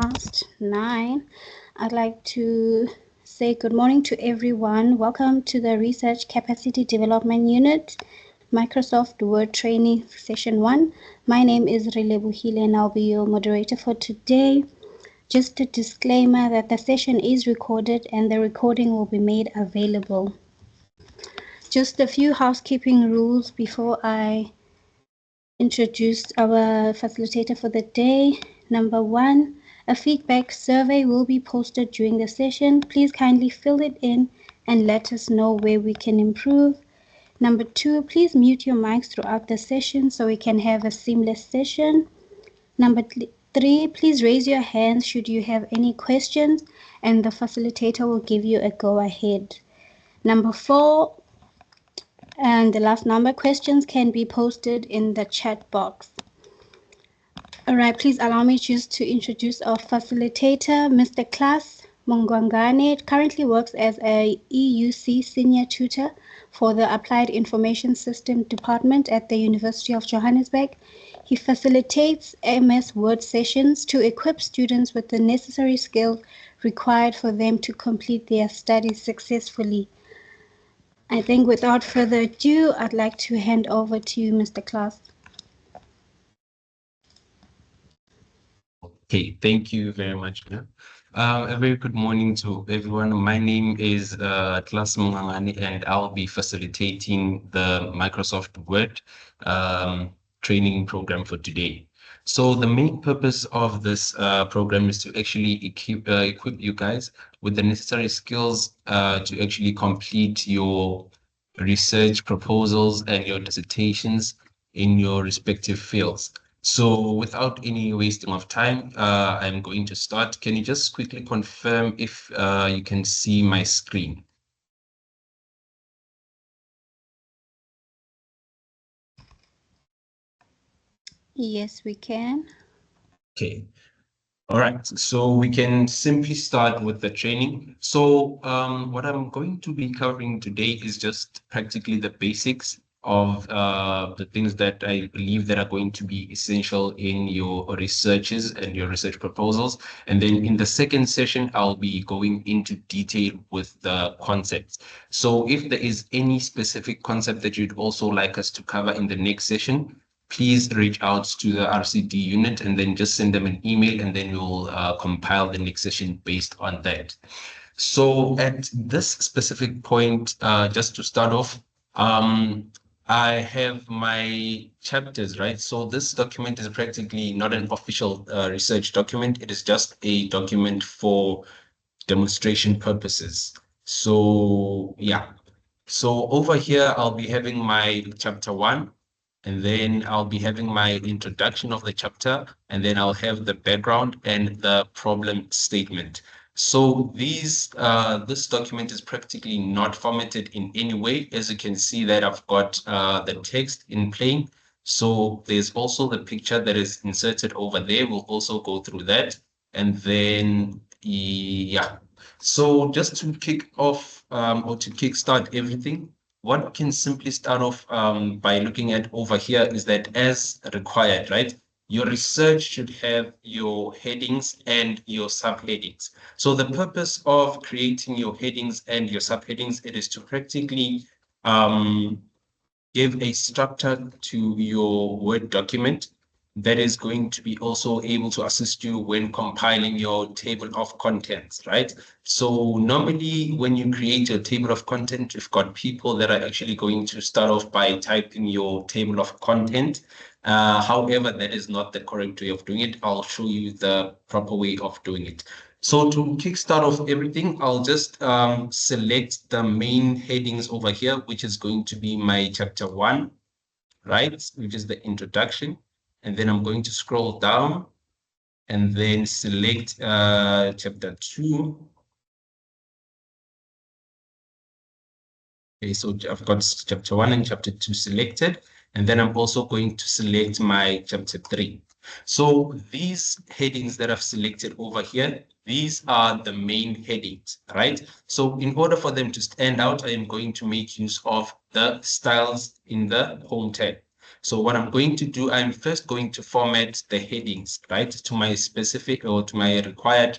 9. I'd like to say good morning to everyone. Welcome to the Research Capacity Development Unit, Microsoft Word Training Session 1. My name is Relebohile and I'll be your moderator for today. Just a disclaimer that the session is recorded and the recording will be made available. Just a few housekeeping rules before I introduce our facilitator for the day. Number 1, a feedback survey will be posted during the session. Please kindly fill it in and let us know where we can improve. Number 2, please mute your mics throughout the session so we can have a seamless session. Number 3, please raise your hands should you have any questions and the facilitator will give you a go ahead. Number 4, and the last number, questions can be posted in the chat box. All right, please allow me just to introduce our facilitator, Mr. Klaas Mongwangane. Currently works as a EUC senior tutor for the Applied Information System Department at the University of Johannesburg. He facilitates MS Word sessions to equip students with the necessary skills required for them to complete their studies successfully. I think without further ado, I'd like to hand over to you, Mr. Klaas. Okay, thank you very much. A very good morning to everyone. My name is Klaas Mongwangane and I'll be facilitating the Microsoft Word training program for today. So the main purpose of this program is to actually equip you guys with the necessary skills to actually complete your research proposals and your dissertations in your respective fields. So without any wasting of time, I'm going to start. Can you just quickly confirm if you can see my screen? Yes, we can. Okay. All right, so we can simply start with the training. So what I'm going to be covering today is just practically the basics of the things that I believe that are going to be essential in your researches and your research proposals. And then in the second session, I'll be going into detail with the concepts. So if there is any specific concept that you'd also like us to cover in the next session, please reach out to the RCD unit and then just send them an email and then we'll compile the next session based on that. So at this specific point, just to start off, I have my chapters, right? So this document is practically not an official research document. It is just a document for demonstration purposes. So yeah. So over here, I'll be having my chapter 1. And then I'll be having my introduction of the chapter, and then I'll have the background and the problem statement. So this document is practically not formatted in any way. As you can see that I've got the text in plain. So there's also the picture that is inserted over there. We'll also go through that. And then, yeah. So just to kick off or to kickstart everything, what we can simply start off by looking at over here is that as required, right? Your research should have your headings and your subheadings. So the purpose of creating your headings and your subheadings, it is to practically give a structure to your Word document that is going to be also able to assist you when compiling your table of contents, right? So normally when you create a table of content, you've got people that are actually going to start off by typing your table of content. However, that is not the correct way of doing it. I'll show you the proper way of doing it. So to kickstart off everything, I'll just select the main headings over here, which is going to be my chapter 1, right? Which is the introduction. And then I'm going to scroll down and then select chapter 2. Okay, so I've got chapter 1 and chapter 2 selected. And then I'm also going to select my chapter 3. So these headings that I've selected over here, these are the main headings, right? So in order for them to stand out, I am going to make use of the styles in the home tab. So what I'm going to do, I'm first going to format the headings, right, to my specific or to my required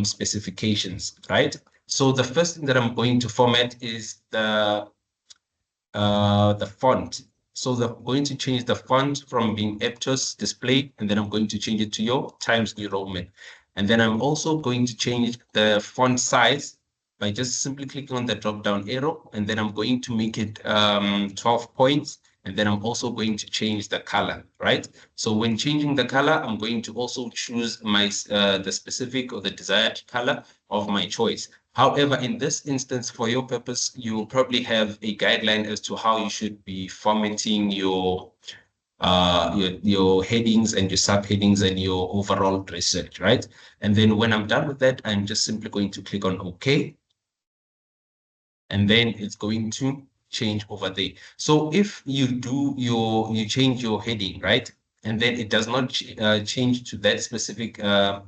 specifications, right? So the first thing that I'm going to format is the font. So I'm going to change the font from being Aptos display, and then I'm going to change it to your Times New Roman. And then I'm also going to change the font size by just simply clicking on the drop-down arrow, and then I'm going to make it 12 points. And then I'm also going to change the color, right? So when changing the color, I'm going to also choose my the specific or the desired color of my choice. However, in this instance, for your purpose, you will probably have a guideline as to how you should be formatting your headings and your subheadings and your overall research, right? And then when I'm done with that, I'm just simply going to click on OK. And then it's going to change over there. So if you change your heading, right? And then it does not change to that specific to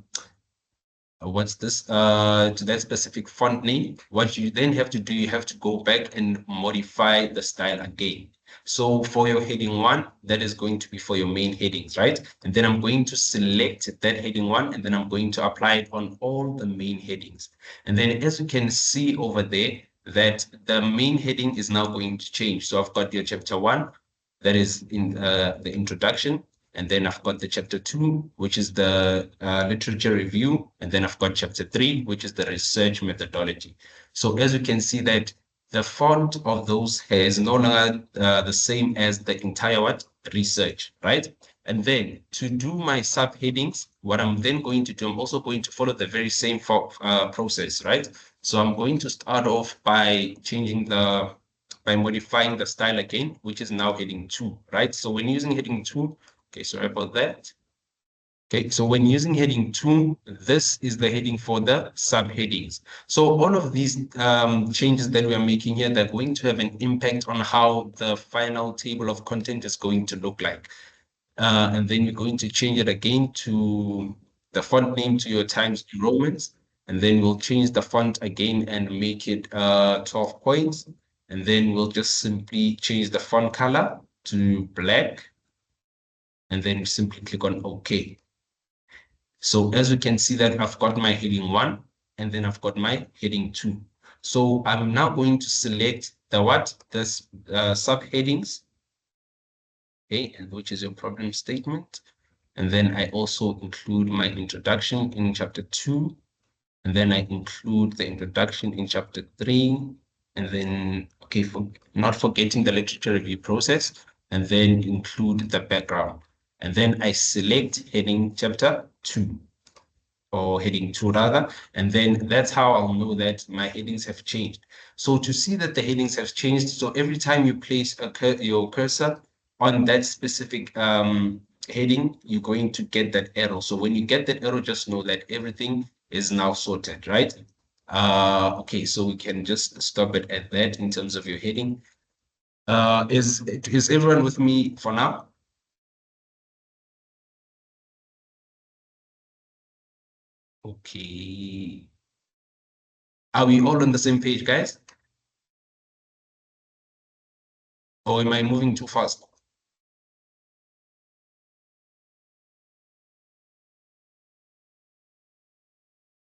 that specific font name, what you then have to do, you have to go back and modify the style again. So for your heading 1, that is going to be for your main headings, right? And then I'm going to select that heading 1, and then I'm going to apply it on all the main headings. And then as you can see over there, that the main heading is now going to change. So I've got your chapter 1, that is in the introduction. And then I've got the chapter 2, which is the literature review. And then I've got chapter 3, which is the research methodology. So as you can see that the font of those is no longer the same as the entire research, right? And then to do my subheadings, what I'm then going to do, I'm also going to follow the very same process, right? So I'm going to start off by modifying the style again, which is now heading 2, right? So when using heading 2, okay, sorry about that. Okay, so when using heading 2, this is the heading for the subheadings. So all of these changes that we are making here, they're going to have an impact on how the final table of content is going to look like. And then you're going to change it again to the font name to your Times New Romans. And then we'll change the font again and make it 12 points. And then we'll just simply change the font color to black. And then simply click on OK. So as you can see that I've got my heading 1, and then I've got my heading 2. So I'm now going to select the subheadings, okay, and which is your problem statement. And then I also include my introduction in chapter 2. And then I include the introduction in chapter 3. And then, okay, not forgetting the literature review process, and then include the background. And then I select heading chapter 2, or heading 2 rather, and then that's how I'll know that my headings have changed. So to see that the headings have changed, so every time you place your cursor on that specific heading, you're going to get that arrow. So when you get that arrow, just know that everything is now sorted, right? Okay, so we can just stop it at that in terms of your heading. Is everyone with me for now? Okay. Are we all on the same page, guys? Or am I moving too fast?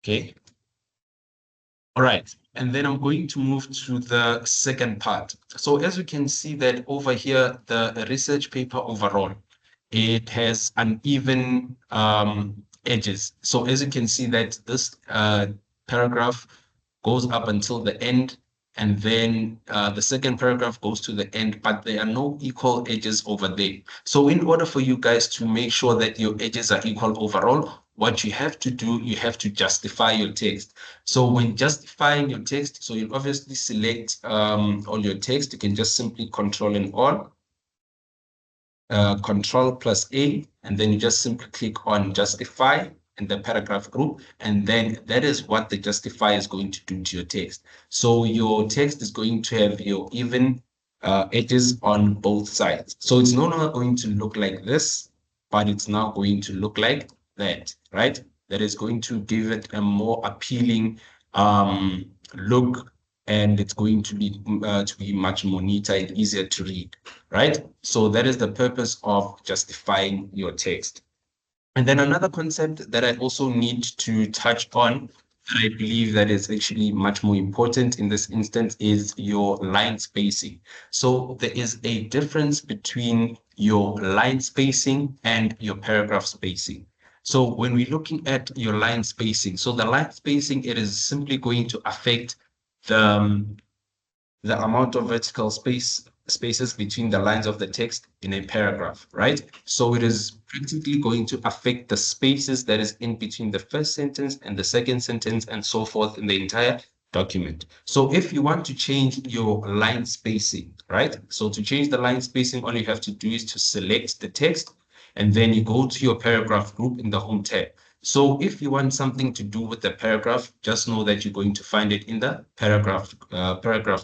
Okay. All right. And then I'm going to move to the second part. So as you can see that over here, the research paper overall, it has uneven edges. So as you can see that this paragraph goes up until the end, and then the second paragraph goes to the end, but there are no equal edges over there. So in order for you guys to make sure that your edges are equal overall, what you have to do, you have to justify your text. So when justifying your text, so you obviously select all your text. You can just simply Control and All, Control plus A, and then you just simply click on Justify in the paragraph group, and then that is what the justify is going to do to your text. So your text is going to have your even edges on both sides. So it's no longer going to look like this, but it's now going to look like that, right? That is going to give it a more appealing look and it's going to be much more neater and easier to read, right? So that is the purpose of justifying your text. And then another concept that I also need to touch on, that I believe that is actually much more important in this instance, is your line spacing. So there is a difference between your line spacing and your paragraph spacing. So when we're looking at your line spacing, so the line spacing, it is simply going to affect the amount of vertical spaces between the lines of the text in a paragraph, right? So it is practically going to affect the spaces that is in between the first sentence and the second sentence and so forth in the entire document. So if you want to change your line spacing, right? So to change the line spacing, all you have to do is to select the text, and then you go to your paragraph group in the home tab. So if you want something to do with the paragraph, just know that you're going to find it in the paragraph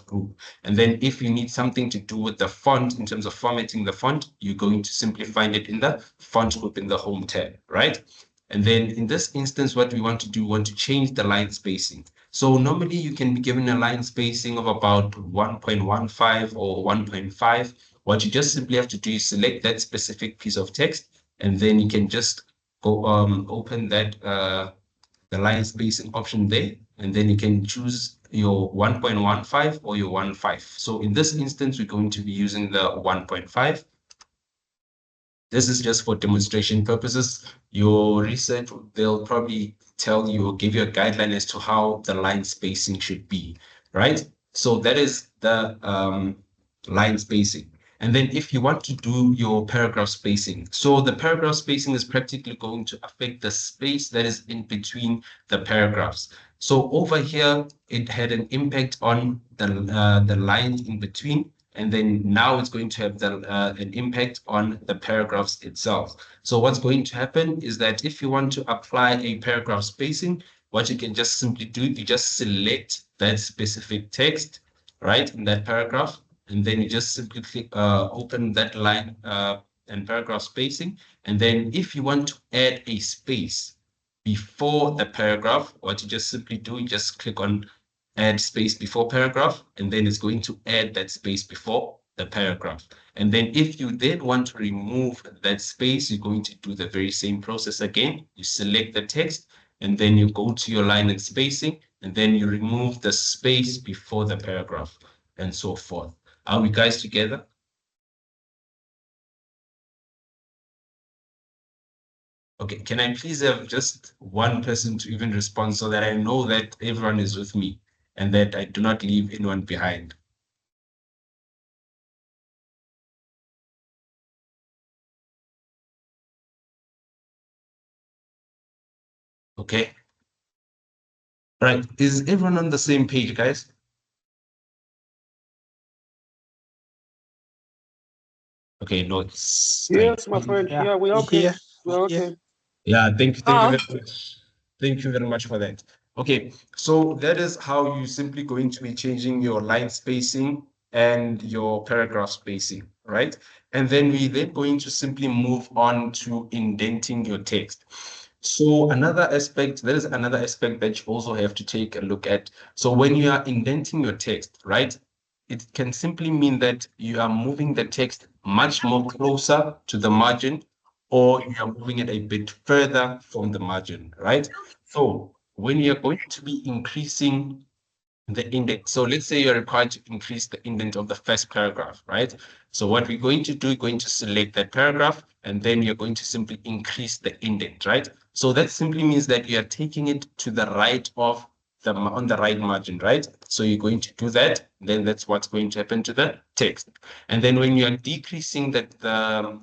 group. And then if you need something to do with the font in terms of formatting the font, you're going to simply find it in the font group in the home tab, right? And then in this instance, what we want to do, we want to change the line spacing. So normally you can be given a line spacing of about 1.15 or 1.5. What you just simply have to do is select that specific piece of text, and then you can just go open that the line spacing option there, and then you can choose your 1.15 or your 1.5. So in this instance, we're going to be using the 1.5. This is just for demonstration purposes. Your research, they'll probably tell you or give you a guideline as to how the line spacing should be, right? So that is the line spacing. And then if you want to do your paragraph spacing, so the paragraph spacing is practically going to affect the space that is in between the paragraphs. So over here, it had an impact on the line in between, and then now it's going to have an impact on the paragraphs itself. So what's going to happen is that if you want to apply a paragraph spacing, what you can just simply do, you just select that specific text, right, in that paragraph, and then you just simply click open that line and paragraph spacing. And then if you want to add a space before the paragraph, what you just simply do, you just click on add space before paragraph, and then it's going to add that space before the paragraph. And then if you then want to remove that space, you're going to do the very same process again. You select the text, and then you go to your line and spacing, and then you remove the space before the paragraph, and so forth. Are we guys together? Okay, can I please have just one person to even respond so that I know that everyone is with me and that I do not leave anyone behind? Okay. Right. Is everyone on the same page, guys? Okay, no, it's Yes, my friend. Yeah. Yeah, we're okay. Here. We're okay. yeah, thank you Ah. very much. Thank you very much for that. Okay, so that is how you simply going to be changing your line spacing and your paragraph spacing, right? And then we then going to simply move on to indenting your text. So another aspect, there is another aspect that you also have to take a look at. So when you are indenting your text, right, it can simply mean that you are moving the text much more closer to the margin, or you are moving it a bit further from the margin, right? So when you're going to be increasing the indent, so let's say you're required to increase the indent of the first paragraph, right? So what we're going to do, we're going to select that paragraph, and then you're going to simply increase the indent, right? So that simply means that you are taking it to the right of on the right margin, right? So you're going to do that, then that's what's going to happen to the text. And then when you're decreasing the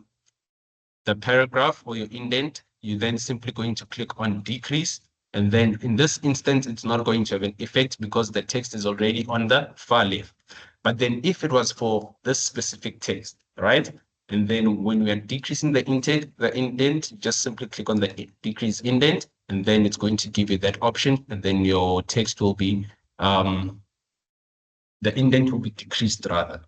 paragraph or your indent, you then simply going to click on decrease. And then in this instance, it's not going to have an effect because the text is already on the far left. But then if it was for this specific text, right? And then when we are decreasing the indent, just simply click on the decrease indent, and then it's going to give you that option. And then your text will be, the indent will be decreased rather.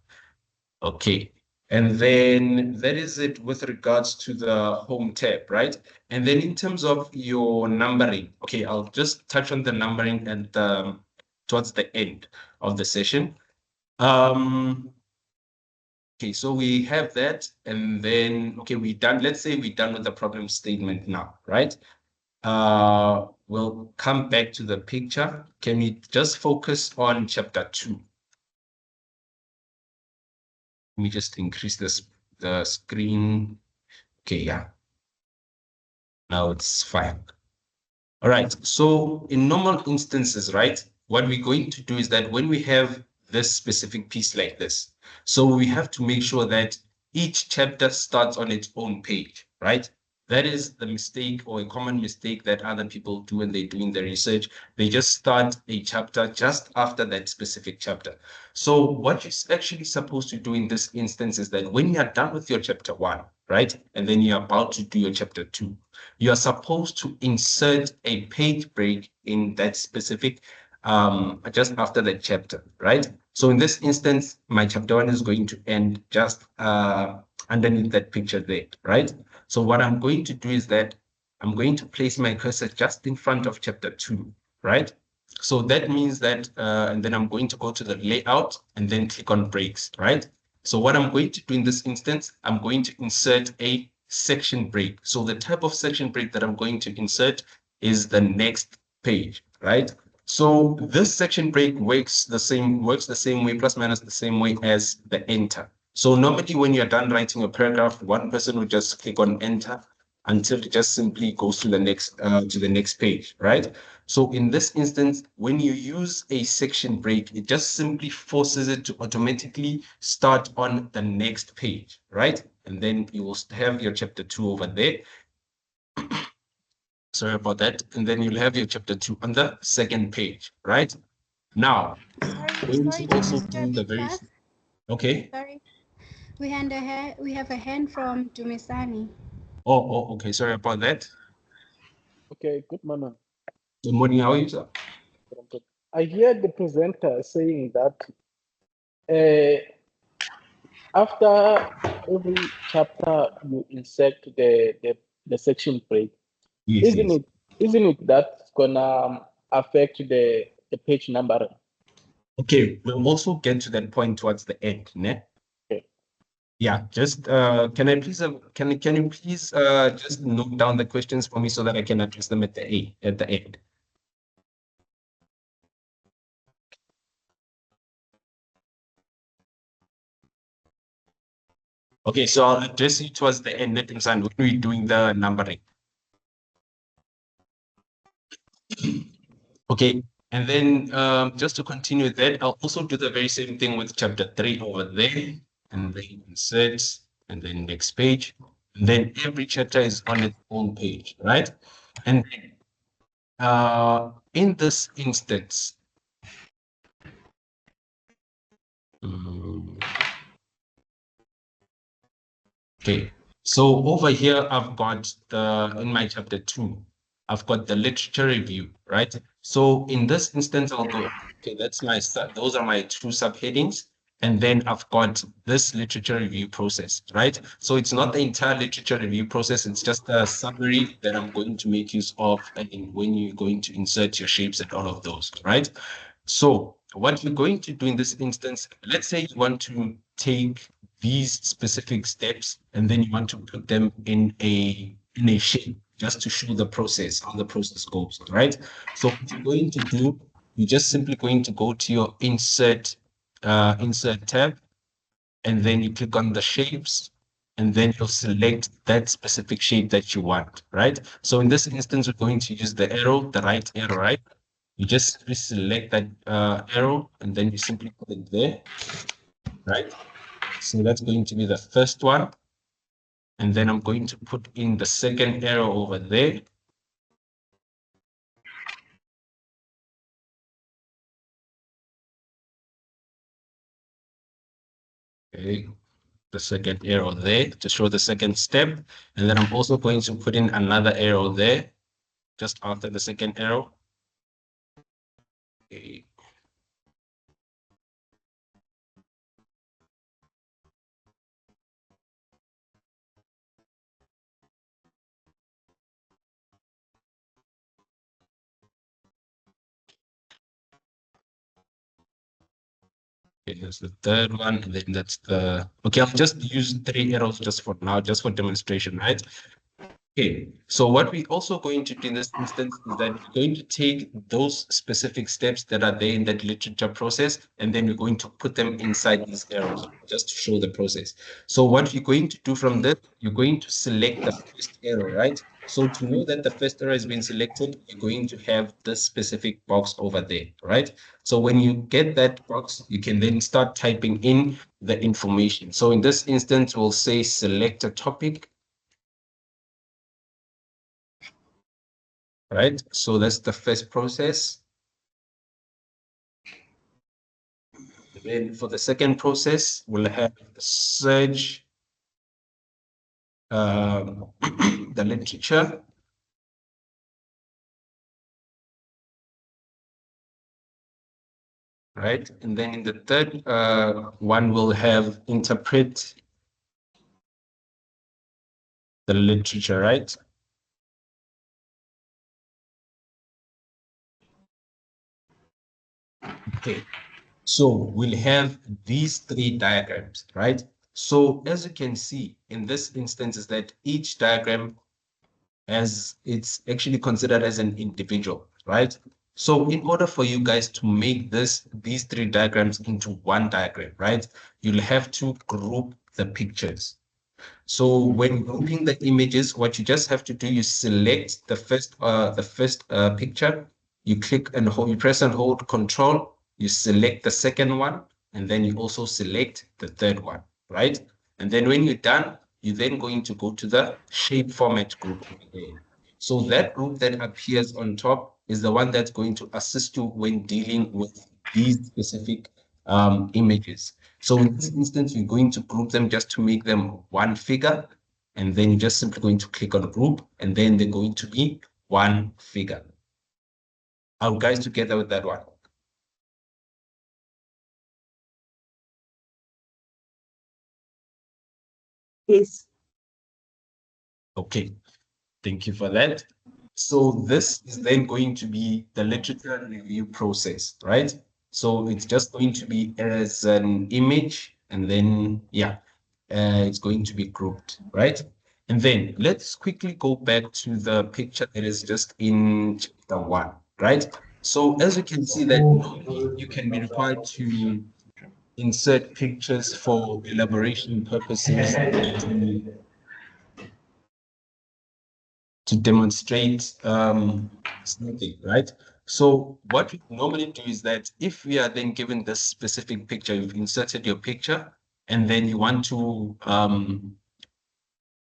Okay. And then that is it with regards to the home tab, right? And then in terms of your numbering, okay, I'll just touch on the numbering and towards the end of the session. Okay, so we have that, and then, okay, we're done. Let's say we're done with the problem statement now, right? We'll come back to the picture. Can we just focus on chapter 2? Let me just increase the screen. Okay, yeah. Now it's fine. All right, so in normal instances, right, what we're going to do is that when we have this specific piece like this, so we have to make sure that each chapter starts on its own page, right? That is the mistake, or a common mistake that other people do when they're doing the research. They just start a chapter just after that specific chapter. So what you're actually supposed to do in this instance is that when you are done with your chapter 1, right, and then you're about to do your chapter 2, you are supposed to insert a page break in that specific just after that chapter, right? So in this instance, my chapter 1 is going to end just underneath that picture there, right? So what I'm going to do is that I'm going to place my cursor just in front of chapter 2, right? So that means that, and then I'm going to go to the layout and then click on breaks, right? So what I'm going to do in this instance, I'm going to insert a section break. So the type of section break that I'm going to insert is the next page, right? So this section break works the same way, plus minus the same way as the enter. So normally when you're done writing a paragraph, one person will just click on enter until it just simply goes to the next page, right? So in this instance, when you use a section break, it just simply forces it to automatically start on the next page, right? And then you will have your chapter 2 over there. Sorry about that. And then you'll have your chapter 2 on the second page, right? Now, Sorry to also disturb do you, the very, class. okay. Sorry. We have a hand from Dumisani. Okay. Sorry about that. Okay, good morning. Good morning. How are you, sir? I hear the presenter saying that after every chapter you insert the section break. Yes, Isn't yes. it that's gonna affect the page numbering? Okay, we'll also get to that point towards the end, ne? Okay. Yeah, just can I please can you please just note down the questions for me so that I can address them at the end. Okay, so I'll address you towards the end, and when we're doing the numbering. Okay, and then just to continue that, I'll also do the very same thing with chapter 3 over there, and then insert, and then next page. And then every chapter is on its own page, right? And in this instance, okay, so over here, I've got in my chapter 2, I've got the literature review, right? So in this instance, I'll go, okay, that's my start. Those are my 2 subheadings. And then I've got this literature review process, right? So it's not the entire literature review process. It's just a summary that I'm going to make use of and when you're going to insert your shapes and all of those, right? So what you're going to do in this instance, let's say you want to take these specific steps and then you want to put them in a shape just to show the process, how the process goes, right? So what you're going to do, you're just simply going to go to your insert tab, and then you click on the shapes, and then you'll select that specific shape that you want, right? So in this instance, we're going to use the arrow, the right arrow, right? You just select that arrow, and then you simply put it there, right? So that's going to be the first one. And then I'm going to put in the second arrow over there. Okay, the second arrow there to show the second step. And then I'm also going to put in another arrow there, just after the second arrow. Okay. Okay, here's the third one, and then that's the, okay, I'll just use 3 arrows just for now, just for demonstration, right? Okay, so what we're also going to do in this instance is that we're going to take those specific steps that are there in that literature process, and then we're going to put them inside these arrows just to show the process. So what you're going to do from this, you're going to select the first arrow, right? So to know that the first arrow has been selected, you're going to have this specific box over there, right? So when you get that box, you can then start typing in the information. So in this instance, we'll say select a topic. Right? So that's the first process. Then for the second process, we'll have search the literature. Right? And then in the third one, we'll have interpret the literature, right? Okay. So we'll have these 3 diagrams, right? So as you can see in this instance is that each diagram as it's actually considered as an individual, right? So in order for you guys to make these 3 diagrams into one diagram, right? You'll have to group the pictures. So when grouping the images, what you just have to do, you select the first picture, you click and hold, you press and hold Control, you select the second one, and then you also select the third one, right? And then when you're done, you're then going to go to the shape format group again. So that group that appears on top is the one that's going to assist you when dealing with these specific images. So in this instance, you're going to group them just to make them one figure, and then you're just simply going to click on group, and then they're going to be one figure. Are you guys together with that one? Yes. Okay, thank you for that. So this is then going to be the literature review process, right? So it's just going to be as an image, and then, yeah, it's going to be grouped, right? And then let's quickly go back to the picture that is just in chapter 1, right? So as you can see that you can be required to insert pictures for elaboration purposes to demonstrate something, right? So what we normally do is that if we are then given this specific picture, you've inserted your picture, and then you want to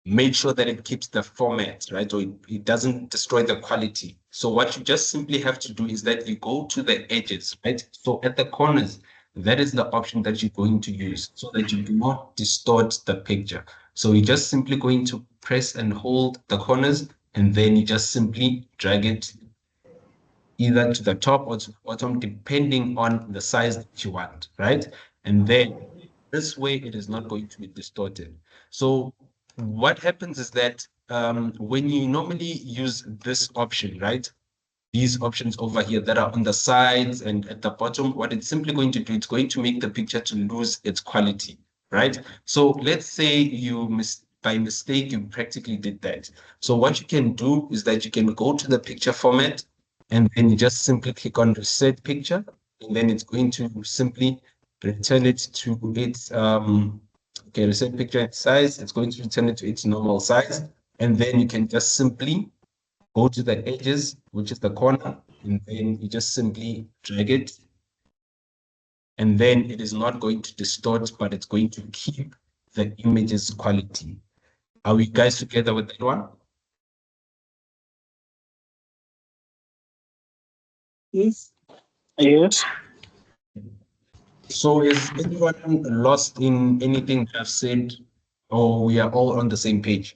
make sure that it keeps the format, right? Or it doesn't destroy the quality. So what you just simply have to do is that you go to the edges, right? So at the corners, that is the option that you're going to use so that you do not distort the picture. So you're just simply going to press and hold the corners, and then you just simply drag it either to the top or to the bottom, depending on the size that you want, right? And then this way, it is not going to be distorted. So what happens is that when you normally use this option, right? These options over here that are on the sides and at the bottom, what it's simply going to do, it's going to make the picture to lose its quality, right? So let's say by mistake, you practically did that. So what you can do is that you can go to the picture format, and then you just simply click on reset picture, and then it's going to simply return it to its okay, reset picture size. It's going to return it to its normal size, and then you can just simply go to the edges, which is the corner, and then you just simply drag it, and then it is not going to distort, but it's going to keep the image's quality. Are we guys together with that one? Yes. Yes. So is anyone lost in anything that I've said, or we are all on the same page?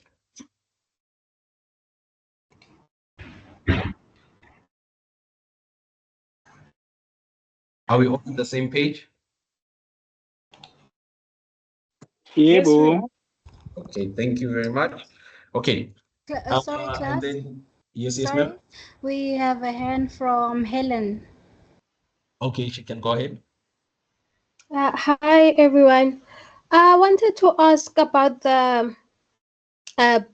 Are we all on the same page? Yeah, Yes, we boo. are. Okay, thank you very much. Okay. Sorry, And class. then, yes, Sorry, ma'am. we have a hand from Helen. Okay, she can go ahead. Hi everyone. I wanted to ask about the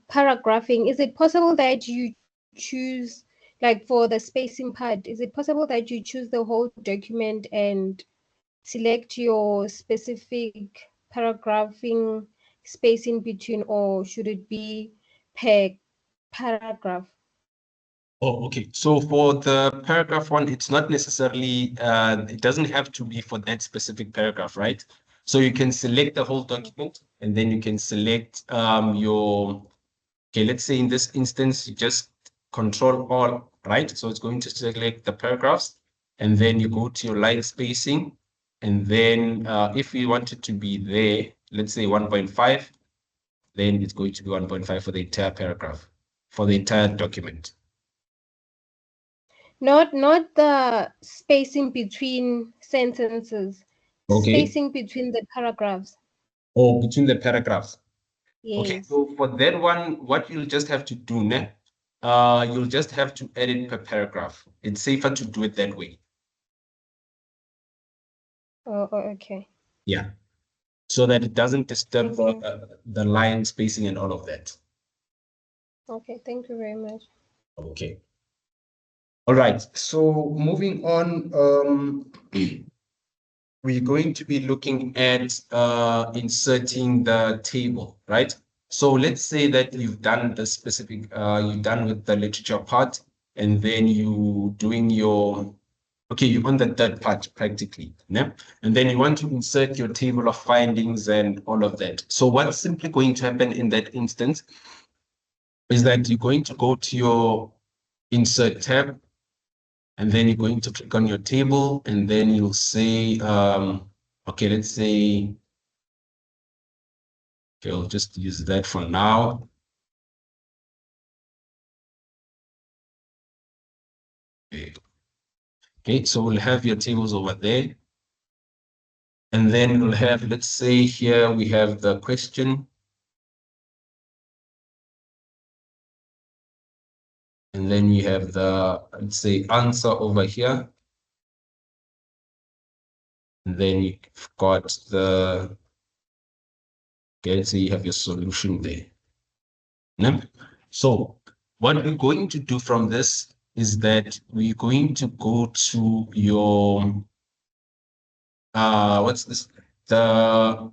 paragraphing. Is it possible that you choose, like for the spacing part, is it possible that you choose the whole document and select your specific paragraphing space in between, or should it be per paragraph? Oh, okay. So for the paragraph one, it's not necessarily, it doesn't have to be for that specific paragraph, right? So you can select the whole document and then you can select okay, let's say in this instance, you just control all, right? So it's going to select the paragraphs and then you go to your line spacing. And then if you want it to be there, let's say 1.5, then it's going to be 1.5 for the entire paragraph, for the entire document. Not the spacing between sentences, Okay. spacing between the paragraphs. Or between the paragraphs. Okay, Yes. so for that one, what you'll just have to do now, you'll just have to edit per paragraph. It's safer to do it that way. Okay. Yeah. So that it doesn't disturb Thank you. the line spacing and all of that. Okay, thank you very much. Okay. All right. So moving on, we're going to be looking at inserting the table, right? So let's say that you've done the specific, you're done with the literature part, and then you doing your, okay, you're on the third part practically, yeah? And then you want to insert your table of findings and all of that. So what's simply going to happen in that instance is that you're going to go to your insert tab, and then you're going to click on your table, and then you'll say, okay, let's say, okay, I'll just use that for now. Okay, so we'll have your tables over there. And then we'll have, let's say here we have the question. And then you have the, let's say, answer over here. And then you've got the, okay, let's say you have your solution there. Yeah? So what we're going to do from this is that we're going to go to your, what's this? The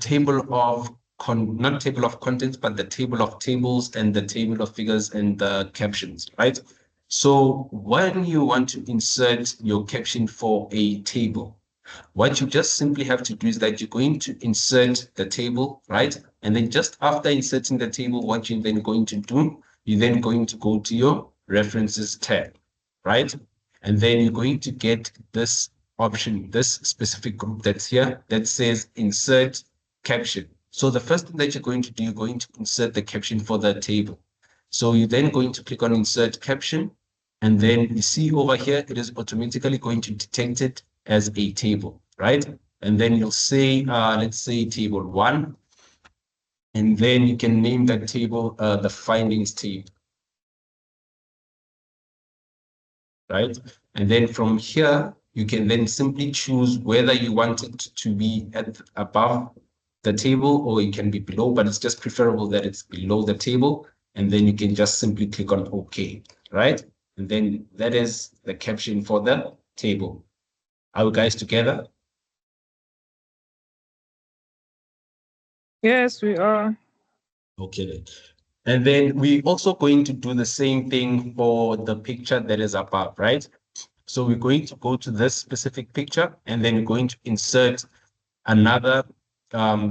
table of, not table of contents, but the table of tables and the table of figures and the captions, right? So when you want to insert your caption for a table, what you just simply have to do is that you're going to insert the table, right? And then just after inserting the table, what you're then going to do, you're then going to go to your references tab, right? And then you're going to get this option, this specific group that's here that says insert caption. So the first thing that you're going to do, you're going to insert the caption for the table. So you're then going to click on insert caption. And then you see over here, it is automatically going to detect it as a table, right? And then you'll say, let's say table 1. And then you can name that table the findings table, right? And then from here, you can then simply choose whether you want it to be at above the table or it can be below, but it's just preferable that it's below the table. And then you can just simply click on OK, right? And then that is the caption for the table. Are you guys together? Yes, we are. Okay. And then we're also going to do the same thing for the picture that is above, right? So we're going to go to this specific picture and then we're going to insert another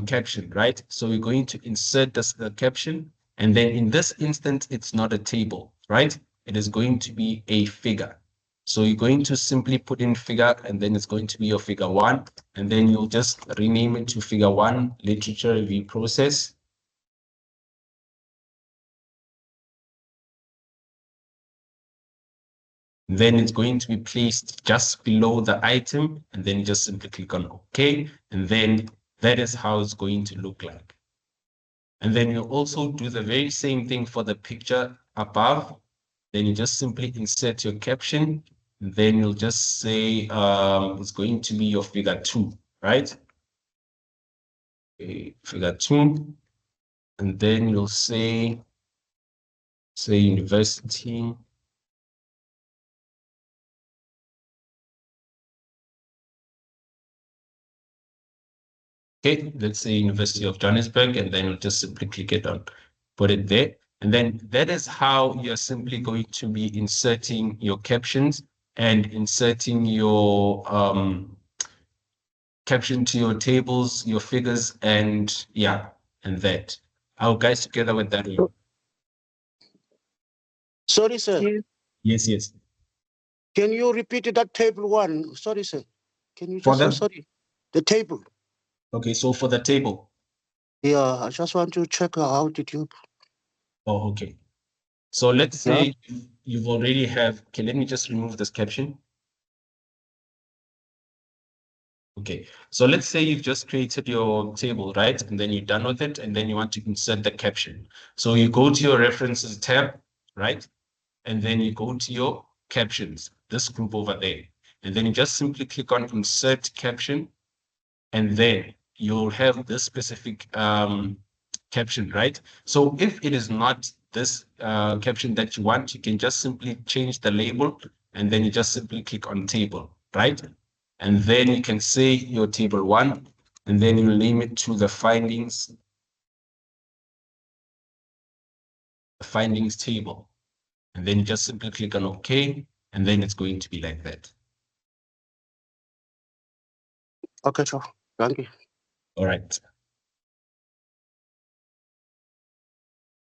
caption, right? So we're going to insert this caption, and then in this instance, it's not a table, right? It is going to be a figure. So you're going to simply put in figure, and then it's going to be your figure 1, and then you'll just rename it to figure 1 literature review process. Then it's going to be placed just below the item, and then you just simply click on OK, and then that is how it's going to look like. And then you also do the very same thing for the picture above. Then you just simply insert your caption. then you'll just say it's going to be your figure 2, right? Okay, figure 2, and then you'll say university. Okay, let's say University of Johannesburg, and then you'll just simply click it on, put it there. And then that is how you're simply going to be inserting your captions and inserting your caption to your tables, your figures, and yeah, and that. Our guys together with that one. Sorry, sir. Yes, yes. Can you repeat that table 1? Sorry, sir. Can you For just, them? sorry, the table. Okay, so for the table. Yeah, I just want to check how did you. Oh, okay. So let's say you've already have, okay, let me just remove this caption. Okay, so let's say you've just created your table, right? And then you're done with it, and then you want to insert the caption. So you go to your references tab, right? And then you go to your captions, this group over there. And then you just simply click on insert caption, and then you'll have this specific caption, right? So if it is not this caption that you want, you can just simply change the label, and then you just simply click on table, right? And then you can say your table 1, and then you name it to the findings table. And then you just simply click on OK, and then it's going to be like that. Okay, sure. Thank you. All right.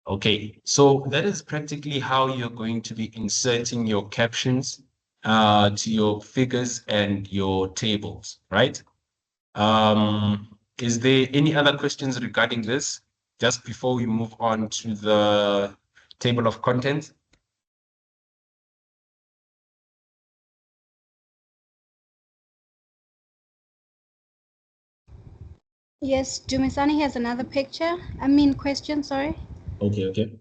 Okay, so that is practically how you're going to be inserting your captions to your figures and your tables, right? Is there any other questions regarding this just before we move on to the table of contents? Yes, Dumisani has another picture. Question, sorry. Okay, okay.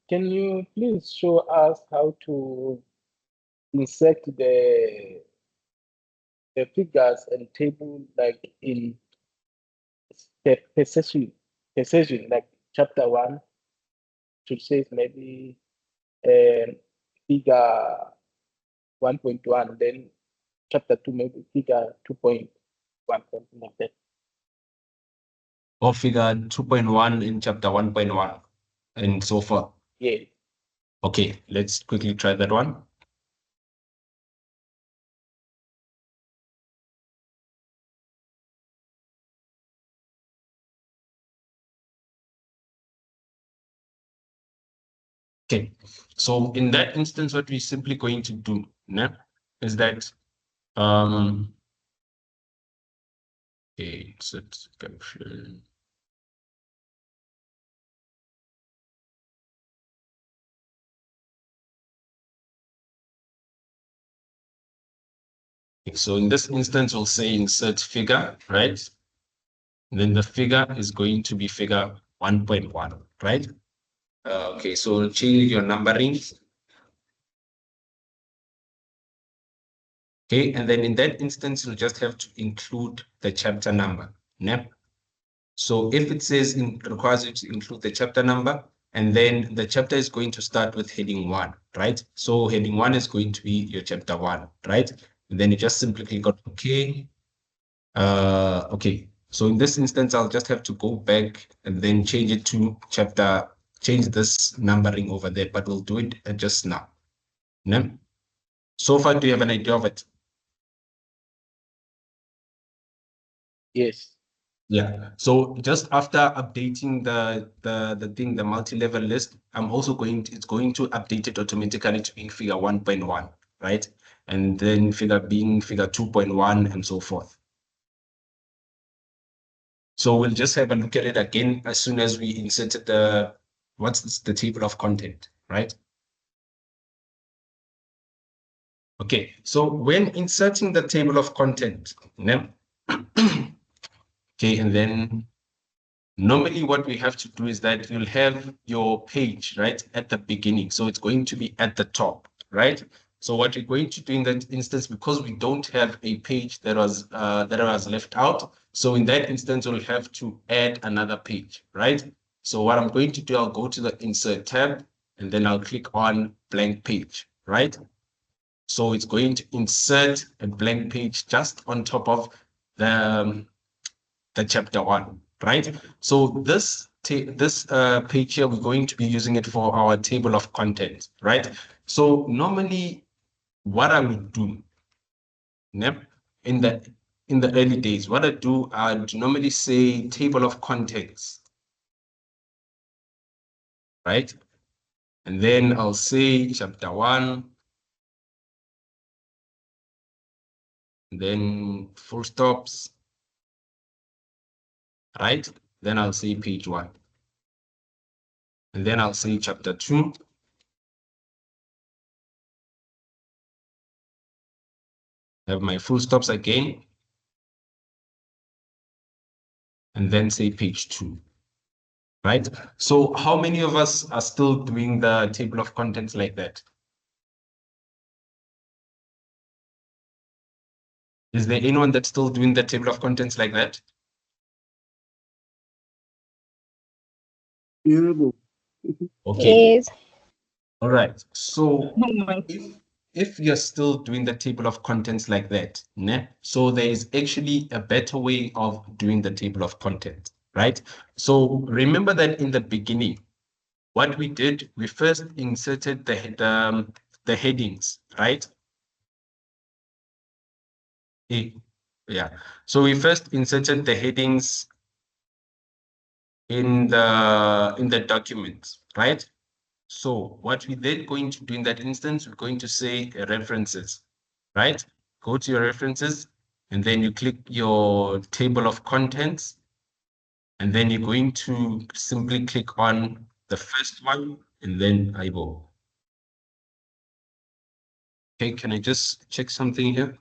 Can you please show us how to insert the figures and table like in the per session, like chapter 1 to say maybe figure 1.1, then chapter 2 maybe figure 2.1, something like that. Or figure 2.1 in chapter 1.1 and so forth. Yeah. Okay, let's quickly try that one. Okay, so in that instance, what we're simply going to do is that okay, set caption. Okay, so in this instance, we'll say insert figure, right? And then the figure is going to be figure 1.1, right? Okay, so change your numbering. Okay, and then in that instance, you'll just have to include the chapter number. Yeah? So if it says it requires you to include the chapter number, and then the chapter is going to start with heading 1, right? So heading 1 is going to be your chapter 1, right? And then you just simply click on OK. Okay, so in this instance, I'll just have to go back and then change it to chapter, change this numbering over there, but we'll do it just now. Yeah? So far, do you have an idea of it? Yes. Yeah. So just after updating the multi-level list, it's going to update it automatically to being figure 1.1, right? And then figure being figure 2.1 and so forth. So we'll just have a look at it again as soon as we inserted what's the table of content, right? Okay, so when inserting the table of content, okay, and then Normally what we have to do is that you'll have your page right at the beginning. So it's going to be at the top, right? So what we're going to do in that instance, because we don't have a page that was left out, so in that instance, we'll have to add another page, right? So what I'm going to do, I'll go to the Insert tab, and then I'll click on Blank Page, right? So it's going to insert a blank page just on top of the chapter 1, right? So this page here, we're going to be using it for our table of contents, right? So normally what I would do in the early days, what I'd normally say table of contents, right? And then I'll say chapter 1, and then full stops, right? Then I'll say page 1. And then I'll say chapter 2. Have my full stops again. And then say page 2. Right? So how many of us are still doing the table of contents like that? Is there anyone that's still doing the table of contents like that? Yeah. Okay. Yes. All right. So if you're still doing the table of contents like that, so there is actually a better way of doing the table of contents, right? So remember that in the beginning, what we did, we first inserted the headings, right? Yeah. So we first inserted the headings in the document, right? So what we're then going to do in that instance, we're going to say references, right? Go to your references, and then you click your table of contents, and then you're going to simply click on the first one, and then IBO. Okay, can I just check something here?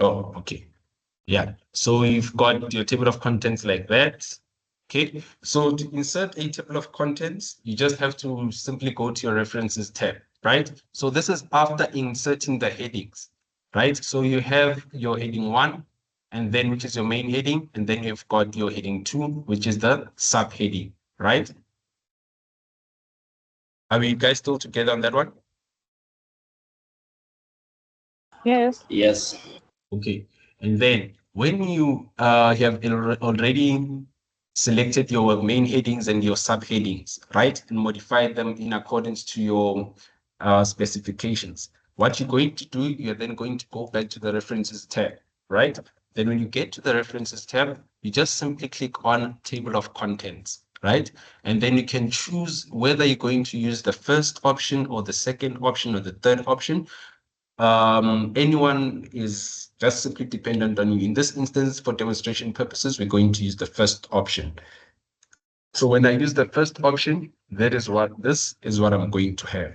Oh, okay. Yeah, so you've got your table of contents like that. Okay, so to insert a table of contents, you just have to simply go to your references tab, right? So this is after inserting the headings, right? So you have your heading 1, and then which is your main heading, and then you've got your heading 2, which is the subheading, right? Are we guys still together on that one? Yes. Yes. Okay, and then when you have already selected your main headings and your subheadings, right, and modified them in accordance to your specifications, what you're going to do, you're then going to go back to the references tab, right? Then when you get to the references tab, you just simply click on table of contents, right? And then you can choose whether you're going to use the first option or the second option or the third option. Anyone is just simply dependent on you. In this instance, for demonstration purposes, we're going to use the first option. So when I use the first option, this is what I'm going to have,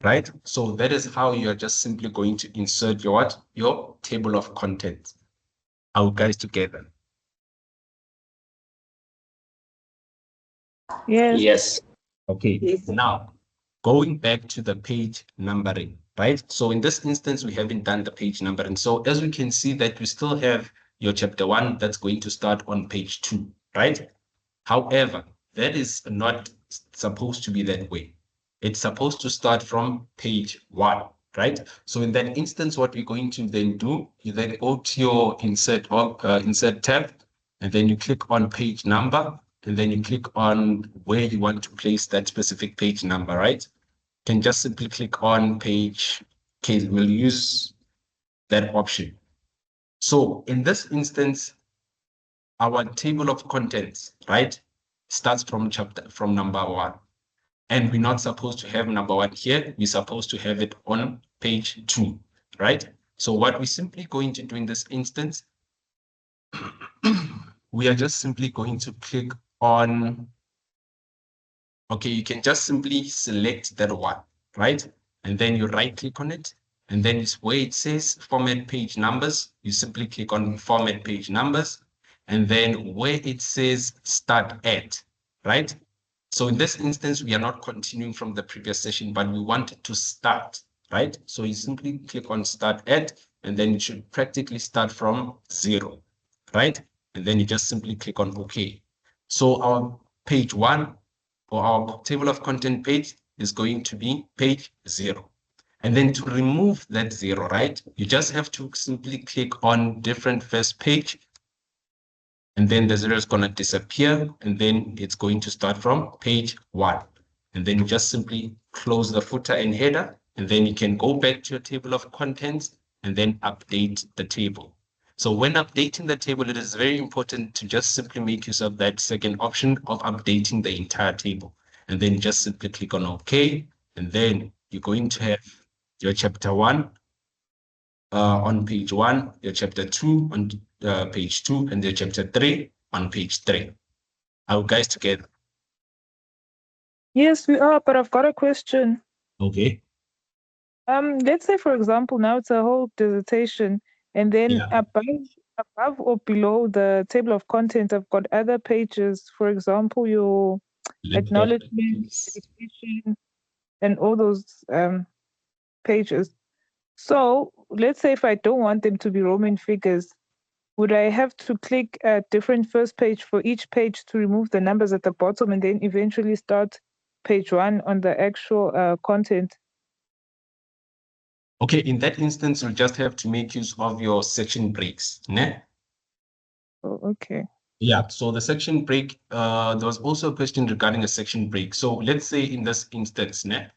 right? So that is how you're just simply going to insert your table of contents. Are you guys together? Yes. Yes. Okay, Yes. now going back to the page numbering, right? So in this instance, we haven't done the page numbering. So as we can see that we still have your chapter 1 that's going to start on page 2, right? However, that is not supposed to be that way. It's supposed to start from page 1, right? So in that instance, what we're going to then do, you then go to your insert tab, and then you click on page number, and then you click on where you want to place that specific page number, right? You can just simply click on page. Okay, we'll use that option. So in this instance, our table of contents, right, starts from number 1. And we're not supposed to have number 1 here. We're supposed to have it on page 2, right? So what we're simply going to do in this instance, we are just simply going to click on Okay, you can just simply select that one, right? And then you right click on it. And then it's where it says format page numbers, you simply click on format page numbers. And then where it says start at, right? So in this instance, we are not continuing from the previous session, but we want it to start, right? So you simply click on start at, and then it should practically start from 0, right? And then you just simply click on OK. So our page 1 or our table of content page is going to be page 0. And then to remove that 0, right, you just have to simply click on different first page, and then the 0 is going to disappear, and then it's going to start from page 1. And then you just simply close the footer and header, and then you can go back to your table of contents and then update the table. So when updating the table, it is very important to just simply make use of that second option of updating the entire table. And then just simply click on OK, and then you're going to have your chapter 1 on page 1, your chapter 2 on page 2, and your chapter 3 on page 3. Are you guys together? Yes, we are, but I've got a question. Okay. Let's say, for example, now it's a whole dissertation, and then Yeah. above or below the table of contents, I've got other pages. For example, your acknowledgement, dedication, and all those pages. So let's say if I don't want them to be Roman figures, would I have to click a different first page for each page to remove the numbers at the bottom and then eventually start page 1 on the actual content? Okay, in that instance, you'll just have to make use of your section breaks. Ne? Oh, okay. Yeah, so the section break, there was also a question regarding a section break. So let's say in this instance, ne?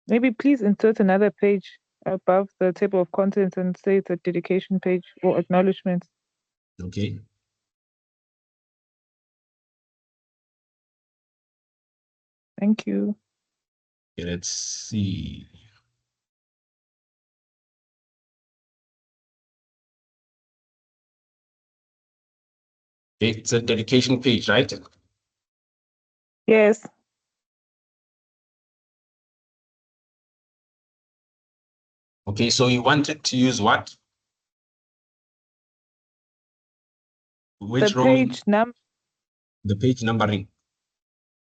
Maybe please insert another page above the table of contents and say it's a dedication page or acknowledgements. Okay. Thank you. Okay, let's see. Okay, it's a dedication page, right? Yes. Okay, so you wanted to use what? Which The Roman? The page numbering.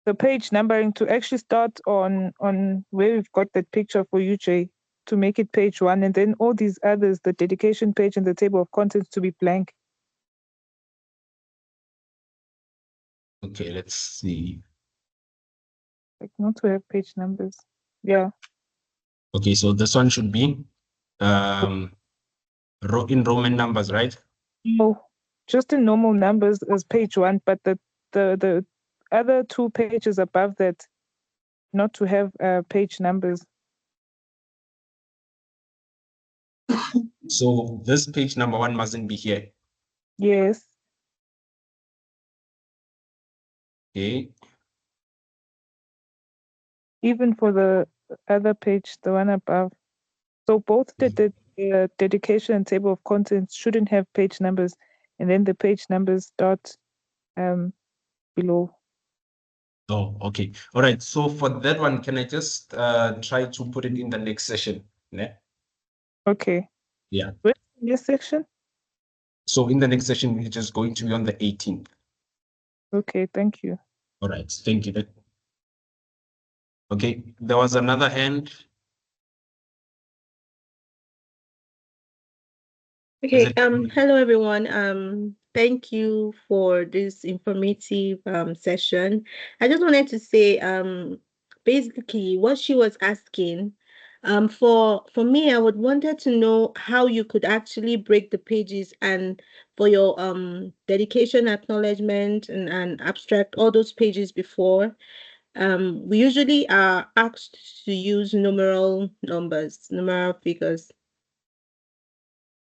The page numbering to actually start on where we've got that picture for UJ to make it page 1, and then all these others, the dedication page and the table of contents, to be blank. Okay, let's see. Like not to have page numbers. Yeah. Okay, so this one should be in Roman numbers, right? No, just in normal numbers as page 1, but the other 2 pages above that not to have page numbers. So this page number 1 mustn't be here. Yes. Okay. Even for the other page, the one above. So both the dedication and table of contents shouldn't have page numbers, and then the page numbers start below. Oh, okay. All right. So for that one, can I just try to put it in the next session? Yeah. Okay. Yeah. Where's this section? So in the next session, we're just going to be on the 18th. Okay, thank you. All right. Thank you. Okay. There was another hand. Okay, hello everyone. Thank you for this informative session. I just wanted to say basically what she was asking, for me, I would wanted to know how you could actually break the pages, and for your dedication, acknowledgement, and abstract, all those pages before. We usually are asked to use numeral figures.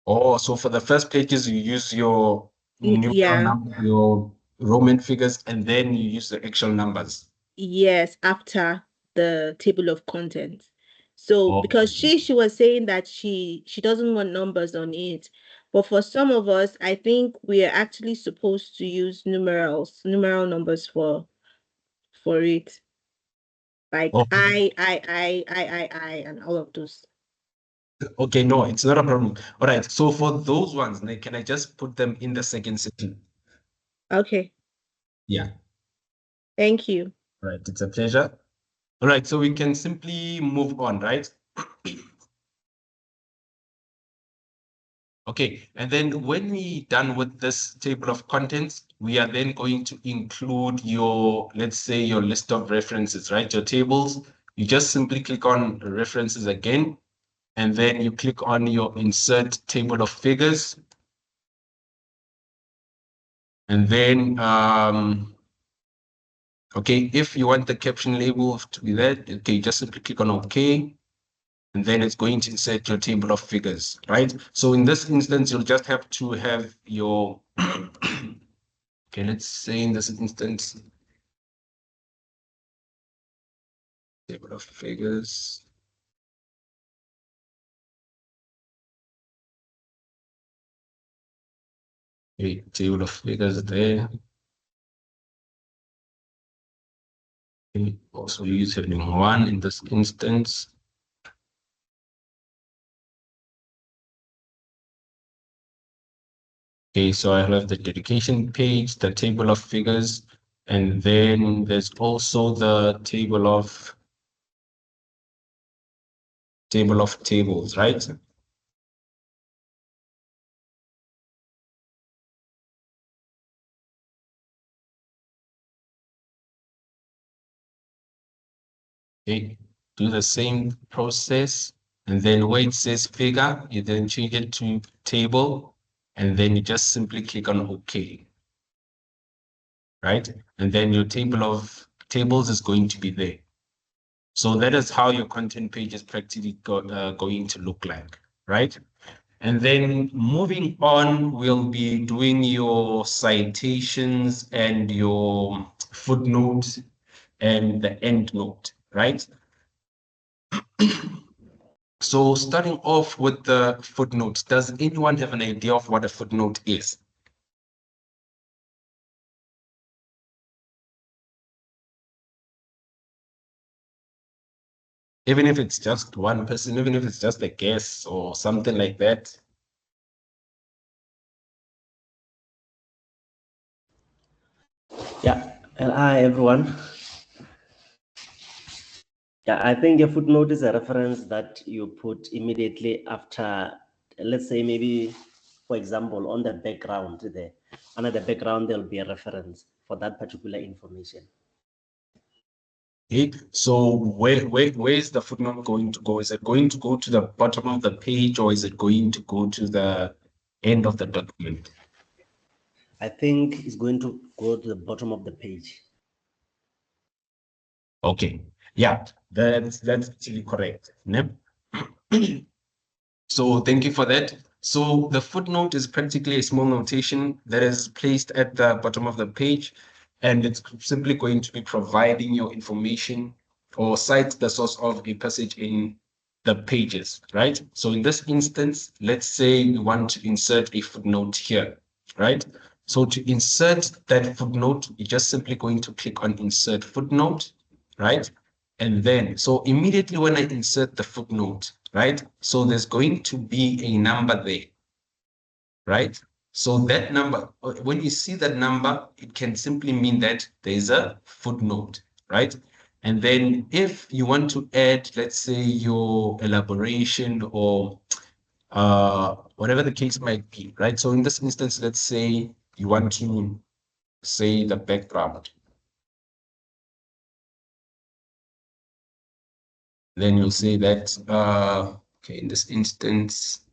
Oh, so for the first pages, you use your numeral Yeah. number, your Roman figures, and then you use the actual numbers. Yes, after the table of contents. So Oh. because she was saying that she doesn't want numbers on it, But for some of us, I think we are actually supposed to use numeral numbers for it. Like Okay. I, and all of those. Okay, no, it's not a problem. All right, so for those ones, can I just put them in the second session? Okay. Yeah. Thank you. All right, it's a pleasure. All right, so we can simply move on, right? Okay, and then when we're done with this table of contents, we are then going to include your, let's say, your list of references, right? Your tables. You just simply click on references again, and then you click on your insert table of figures. And then, okay, if you want the caption label to be there, okay, just simply click on OK. And then it's going to insert your table of figures, right? So in this instance, you'll just have to have your, okay, let's say in this instance, table of figures. Okay, table of figures there. Okay, also use heading 1 in this instance. Okay, so I have the dedication page, the table of figures, and then there's also the table of tables, right? Okay, do the same process, and then where it says figure, you then change it to table, and then you just simply click on OK, right? And then your table of tables is going to be there. So that is how your content page is practically going to look like, right? And then moving on, we'll be doing your citations and your footnotes and the endnote, right? So starting off with the footnotes, does anyone have an idea of what a footnote is? Even if it's just one person, even if it's just a guess or something like that. Yeah, and hi everyone. Yeah, I think a footnote is a reference that you put immediately after, let's say maybe, for example, on the background there. Under the background, there'll be a reference for that particular information. Okay, so where is the footnote going to go? Is it going to go to the bottom of the page, or is it going to go to the end of the document? I think it's going to go to the bottom of the page. Okay, yeah, that's actually correct. So thank you for that. So the footnote is practically a small notation that is placed at the bottom of the page, and it's simply going to be providing your information or cite the source of a passage in the pages, right? So in this instance, let's say we want to insert a footnote here, right? So to insert that footnote, you're just simply going to click on insert footnote, right? And then, so immediately when I insert the footnote, right? So there's going to be a number there, right? So that number, when you see that number, it can simply mean that there's a footnote, right? And then if you want to add, let's say, your elaboration or whatever the case might be, right? So in this instance, let's say you want to say the background. Then you'll say that, okay, in this instance,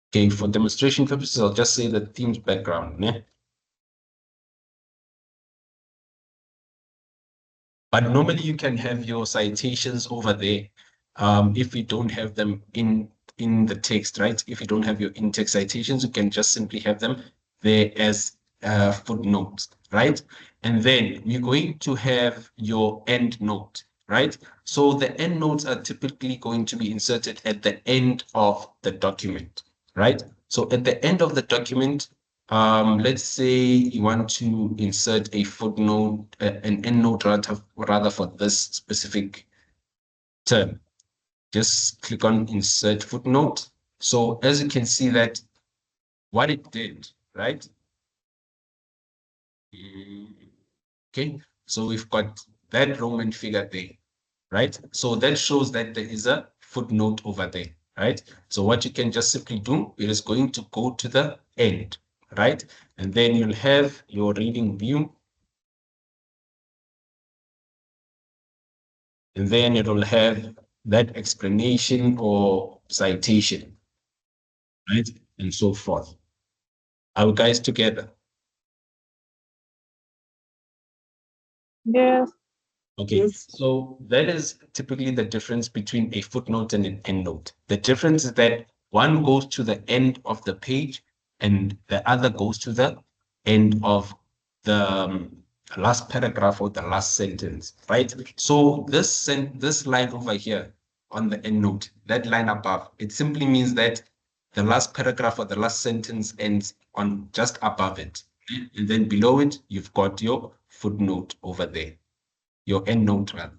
okay, for demonstration purposes, I'll just say the theme's background. Yeah? But normally you can have your citations over there if you don't have them in the text, right? If you don't have your in-text citations, you can just simply have them there as footnotes, right? And then you're going to have your end note, right? So the endnotes are typically going to be inserted at the end of the document, right? So at the end of the document, let's say you want to insert a footnote, an endnote rather for this specific term. Just click on insert footnote. So as you can see that what it did, right? Okay, so we've got that Roman figure there, right? So that shows that there is a footnote over there, right? So what you can just simply do, it is going to go to the end, right? And then you'll have your reading view. And then it will have that explanation or citation, right? And so forth. Are you guys together? Yes. Okay, so that is typically the difference between a footnote and an endnote. The difference is that one goes to the end of the page and the other goes to the end of the last paragraph or the last sentence, right? So this line over here on the endnote, that line above, it simply means that the last paragraph or the last sentence ends on just above it. And then below it, you've got your footnote over there, your endnote rather.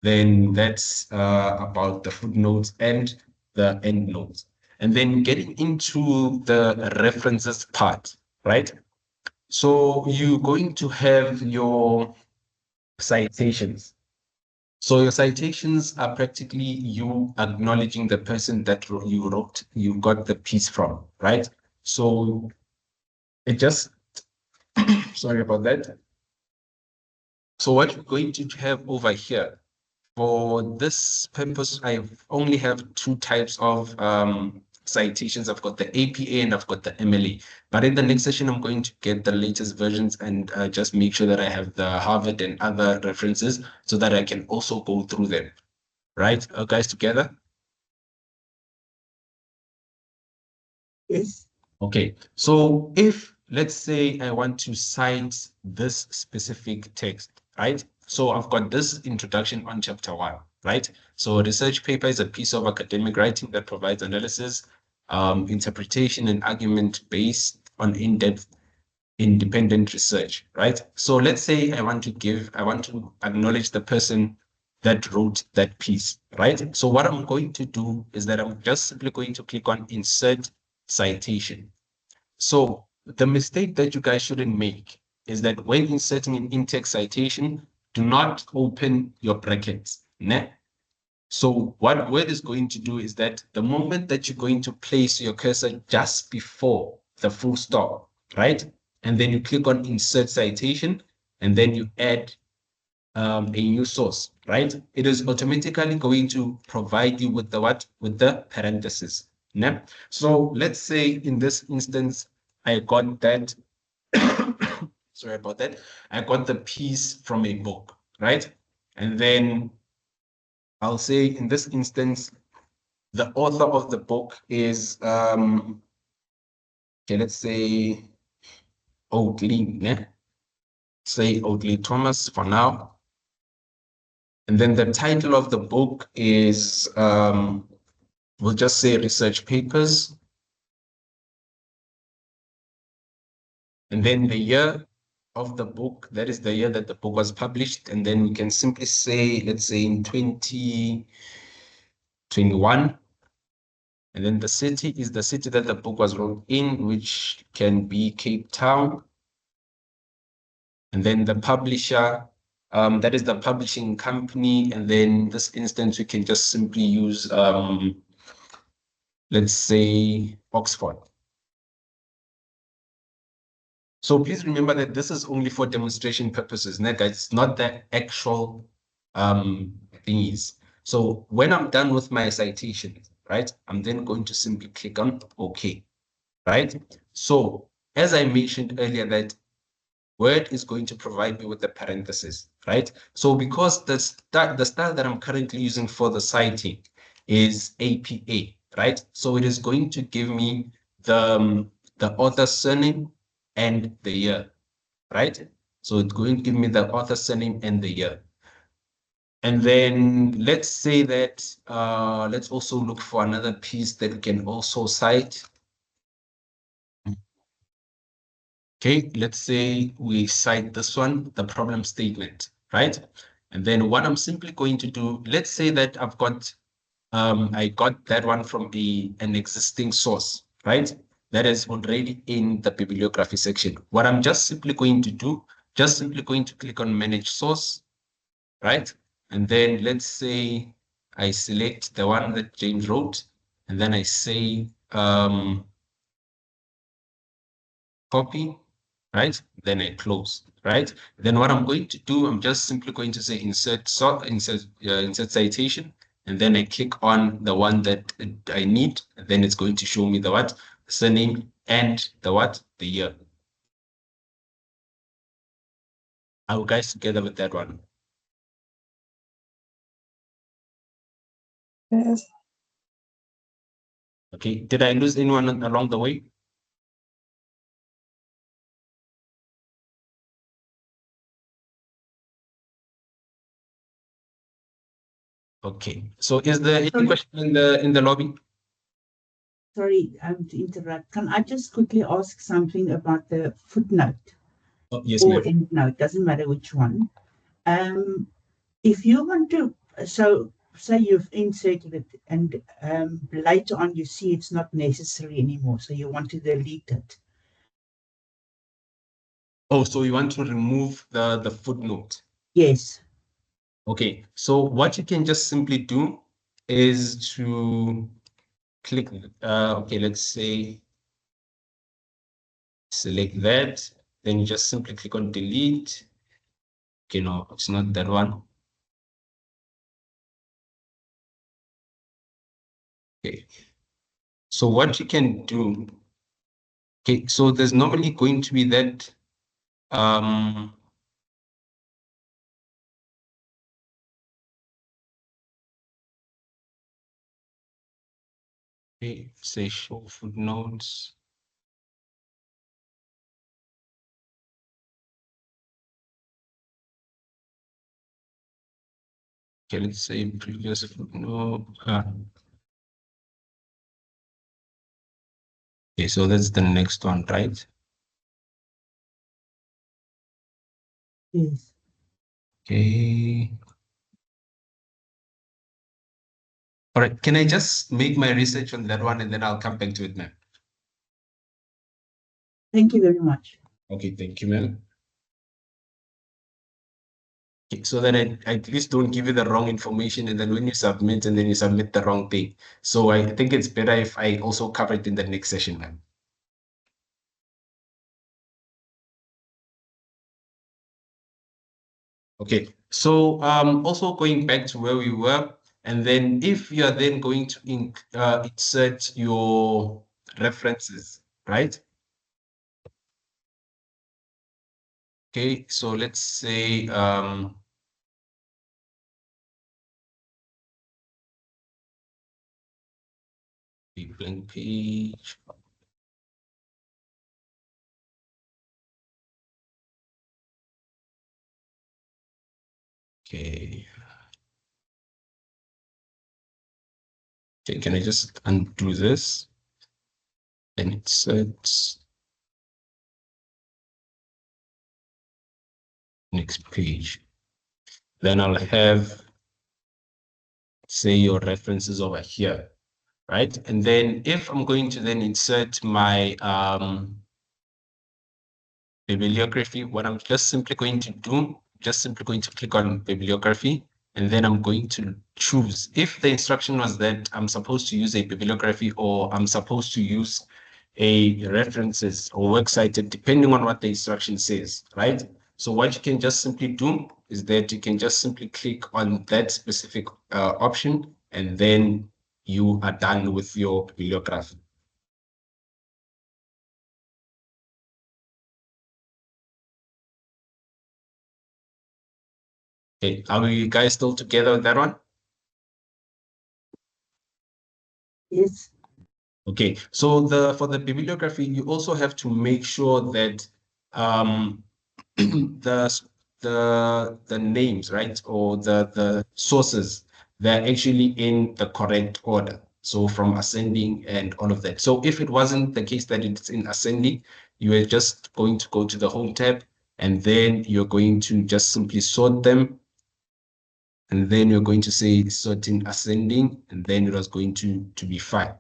Then that's about the footnotes and the endnotes. And then getting into the references part, right? So you're going to have your citations. So your citations are practically you acknowledging the person that you got the piece from, right? So it just, sorry about that. So what we're going to have over here, for this purpose, I only have two types of citations. I've got the APA and I've got the MLA. But in the next session, I'm going to get the latest versions and just make sure that I have the Harvard and other references so that I can also go through them. Right, guys, together? Yes. Okay, so if let's say I want to cite this specific text, right? So I've got this introduction on chapter 1, right? So a research paper is a piece of academic writing that provides analysis, interpretation, and argument based on in-depth independent research, right? So let's say I want to acknowledge the person that wrote that piece, right? So what I'm going to do is that I'm just simply going to click on insert citation. So the mistake that you guys shouldn't make is that when inserting an in-text citation, do not open your brackets. Ne? So what Word is going to do is that the moment that you're going to place your cursor just before the full stop, right? And then you click on insert citation, and then you add a new source, right? It is automatically going to provide you with the what? With the parentheses. Ne? So let's say in this instance, I got that, sorry about that. I got the piece from a book, right? And then I'll say in this instance, the author of the book is, okay, let's say Oakley, ne? Say Oakley Thomas for now. And then the title of the book is, we'll just say research papers. And then the year of the book, that is the year that the book was published. And then we can simply say, let's say in 2021. And then the city is the city that the book was wrote in, which can be Cape Town. And then the publisher, that is the publishing company. And then in this instance, we can just simply use, let's say, Oxford. So please remember that this is only for demonstration purposes, guys. It's not the actual thingies. So when I'm done with my citation, right, I'm then going to simply click on OK, right? So as I mentioned earlier, that Word is going to provide me with the parentheses, right? So because the style that I'm currently using for the citing is APA, right? So it is going to give me the author's surname and the year, right? So it's going to give me the author's surname and the year. And then let's say that, let's also look for another piece that we can also cite. Okay, let's say we cite this one, the problem statement, right? And then what I'm simply going to do, let's say that I've got, I got that one from an existing source, right? That is already in the bibliography section. What I'm just simply going to do, just simply going to click on manage source, right? And then let's say I select the one that James wrote, and then I say copy, right? Then I close, right? Then what I'm going to do, I'm just simply going to say insert citation, and then I click on the one that I need, and then it's going to show me the what? The surname and the what? The year. Are you guys together with that one? Yes. Okay, did I lose anyone along the way? Okay, so is there any Sorry. question in the lobby? Sorry, to interrupt. Can I just quickly ask something about the footnote Oh, yes, or ma'am. endnote? Doesn't matter which one. If you want to, so say you've inserted it and later on you see it's not necessary anymore, so you want to delete it. Oh, so you want to remove the footnote? Yes. Okay, so what you can just simply do is to click, okay, let's say, select that, then you just simply click on delete. Okay, no, it's not that one. Okay, so what you can do, okay, so there's normally going to be that, okay, say show footnotes. Okay, let's say previous footnote. Okay, so that's the next one, right? Yes. Okay. All right, can I just make my research on that one and then I'll come back to it, ma'am? Thank you very much. Okay, thank you, ma'am. Okay, so that I at least don't give you the wrong information and then when you submit and then you submit the wrong thing. So I think it's better if I also cover it in the next session, ma'am. Okay, so also going back to where we were, and then if you are then going to insert your references, right? Okay, so let's say the blank page. Okay. Okay, can I just undo this? And insert next page. Then I'll have, say, your references over here, right? And then if I'm going to then insert my bibliography, what I'm just simply going to do, just simply going to click on bibliography, and then I'm going to choose if the instruction was that I'm supposed to use a bibliography or I'm supposed to use a references or works cited, depending on what the instruction says, right? So what you can just simply do is that you can just simply click on that specific option, and then you are done with your bibliography. Okay, are you guys still together with that one? Yes. Okay, so for the bibliography, you also have to make sure that the names, right, or the sources, they're actually in the correct order. So from ascending and all of that. So if it wasn't the case that it's in ascending, you are just going to go to the home tab, and then you're going to just simply sort them. And then you're going to say sorting ascending, and then it was going to be fine.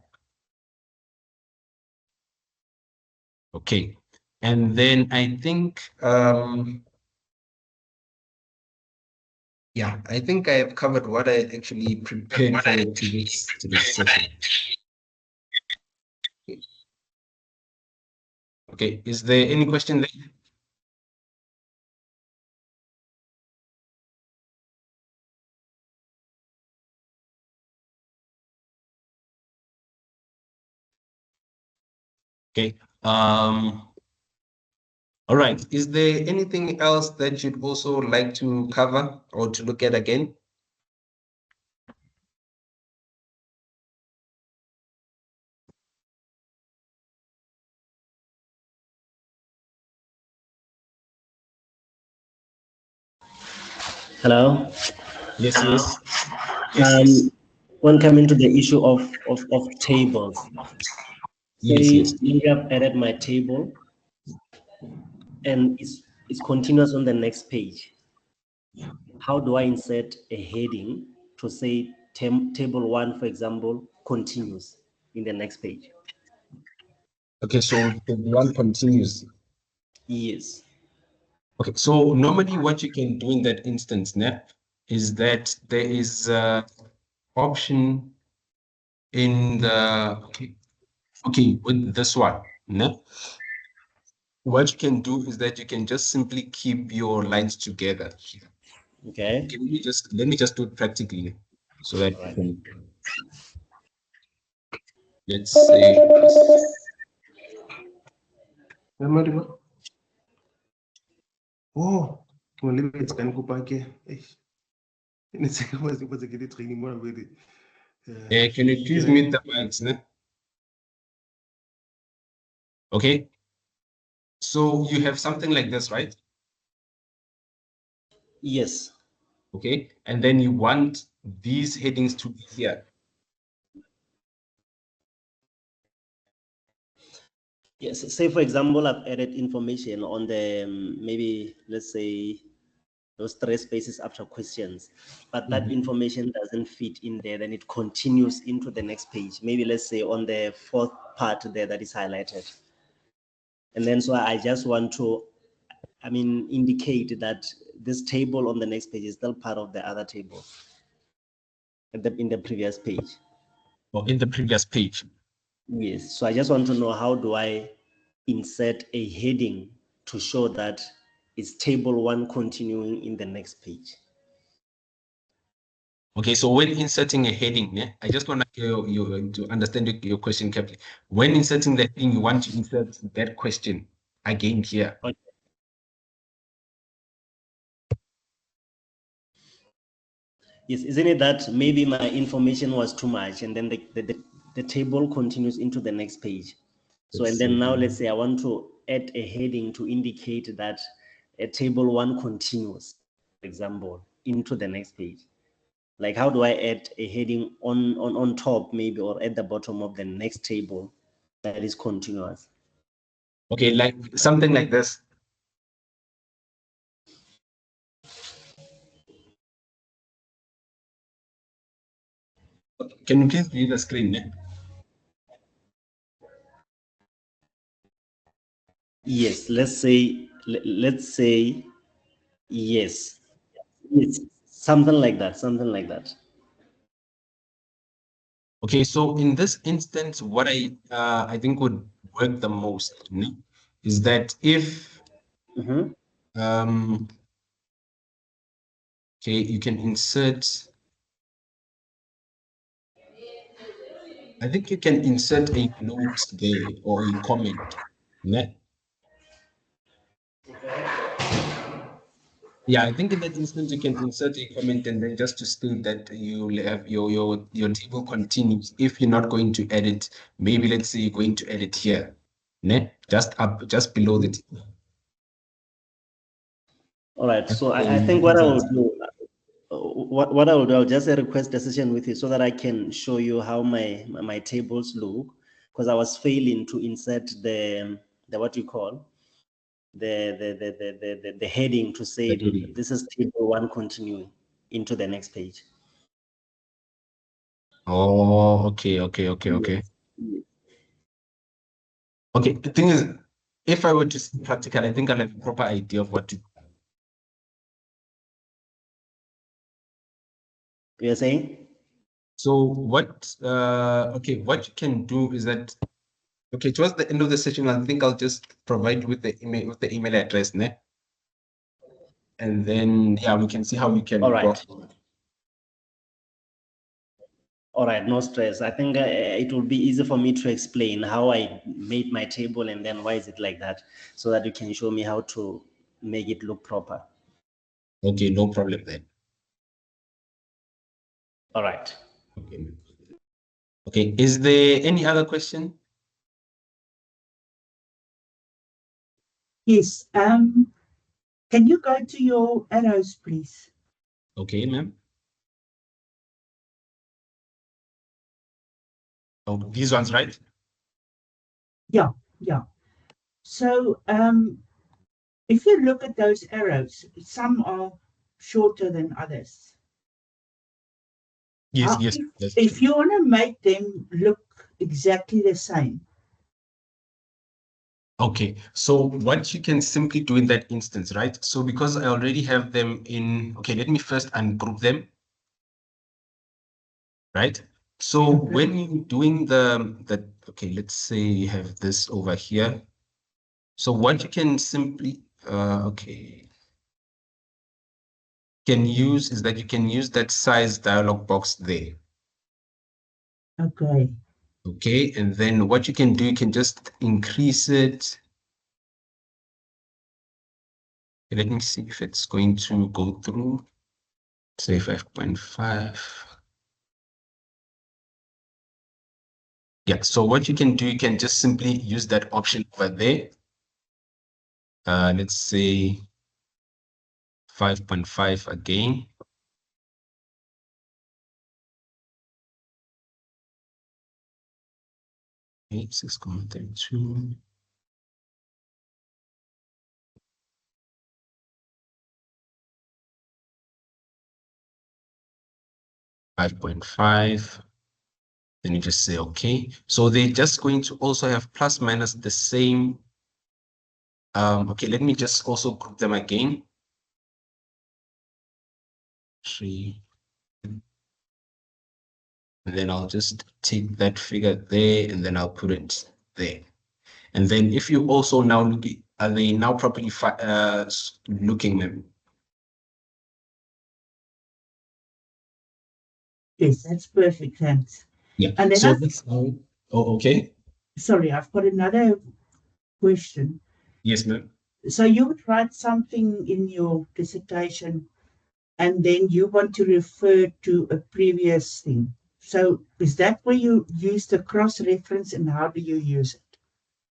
Okay. And then I think, yeah, I think I have covered what I actually prepared for to this session. Okay, is there any question there? Okay. All right. Is there anything else that you'd also like to cover or to look at again? Hello. Yes. When coming to the issue of tables, Yes. maybe I've added my table and it's continuous on the next page. How do I insert a heading to say table 1, for example, continues in the next page? Okay, so the one continues. Yes. Okay, so normally what you can do in that instance now is that there is an option in the, okay, with this one, no? What you can do is that you can just simply keep your lines together. Okay. Let me just do it practically so that you can, let's say, oh, it's can go back here. It's a training more with it. can you please mute the mics, ne? Okay. So you have something like this, right? Yes. Okay, and then you want these headings to be here. Yes, say for example, I've added information on the, maybe let's say those 3 spaces after questions, but that information doesn't fit in there, then it continues into the next page. Maybe let's say on the 4th part there that is highlighted. And then so I just want to, indicate that this table on the next page is still part of the other table in the previous page. Or in the previous page. Yes, so I just want to know, how do I insert a heading to show that it's table 1 continuing in the next page? Okay, so when inserting a heading, yeah, I just want you to understand your question carefully. When inserting the heading, you want to insert that question again here. Okay. Yes, isn't it that maybe my information was too much and then the table continues into the next page? So, and then now let's say I want to add a heading to indicate that a table 1 continues, for example, into the next page. Like, how do I add a heading on top maybe, or at the bottom of the next table that is continuous? Okay, like something like this. Can you please view the screen? Yeah? Yes, let's say yes. It's something like that. Okay, so in this instance, what I think would work the most, is that if okay, you can insert, I think you can insert a note there or a comment. Yeah, I think in that instance you can insert a comment and then just to state that you have your table continues. If you're not going to edit, maybe let's say you're going to edit here, just below the table. All right. So I think what I will do, what I will do, I'll just request a session with you so that I can show you how my tables look, because I was failing to insert the what you call the heading to say this is table 1 continuing into the next page. Oh, okay. Okay. The thing is, if I were to practical, I think I'll have a proper idea of what to. You're saying? So what? What you can do is that. Okay, towards the end of the session, I think I'll just provide with the email address, ne? And then we can see how we can. All right. All right, no stress. I think it will be easy for me to explain how I made my table and then why is it like that, so that you can show me how to make it look proper. Okay, no problem then. All right. Okay, is there any other question? Yes. Can you go to your arrows, please? Okay, ma'am. Oh, these ones, right? Yeah. So, if you look at those arrows, some are shorter than others. Yes. If you want to make them look exactly the same. Okay, so what you can simply do in that instance, right? So because I already have them in, okay, let me first ungroup them, right? So when you're doing okay, let's say you have this over here. So what you can simply, can use is that you can use that size dialog box there. Okay. Okay, and then what you can do, you can just increase it. Let me see if it's going to go through. Say 5.5. Yeah, so what you can do, you can just simply use that option over there. Let's say 5.5 again. Okay, 6.32. .5. Then you just say okay. So they're just going to also have plus minus the same. Okay, let me just also group them again. 3. And then I'll just take that figure there and then I'll put it there. And then if you also now look, are they now properly looking them? Yes, that's perfect. Thanks. Yeah. And then So okay. Sorry, I've got another question. Yes, ma'am. So you would write something in your dissertation and then you want to refer to a previous thing. So is that where you use the cross-reference and how do you use it?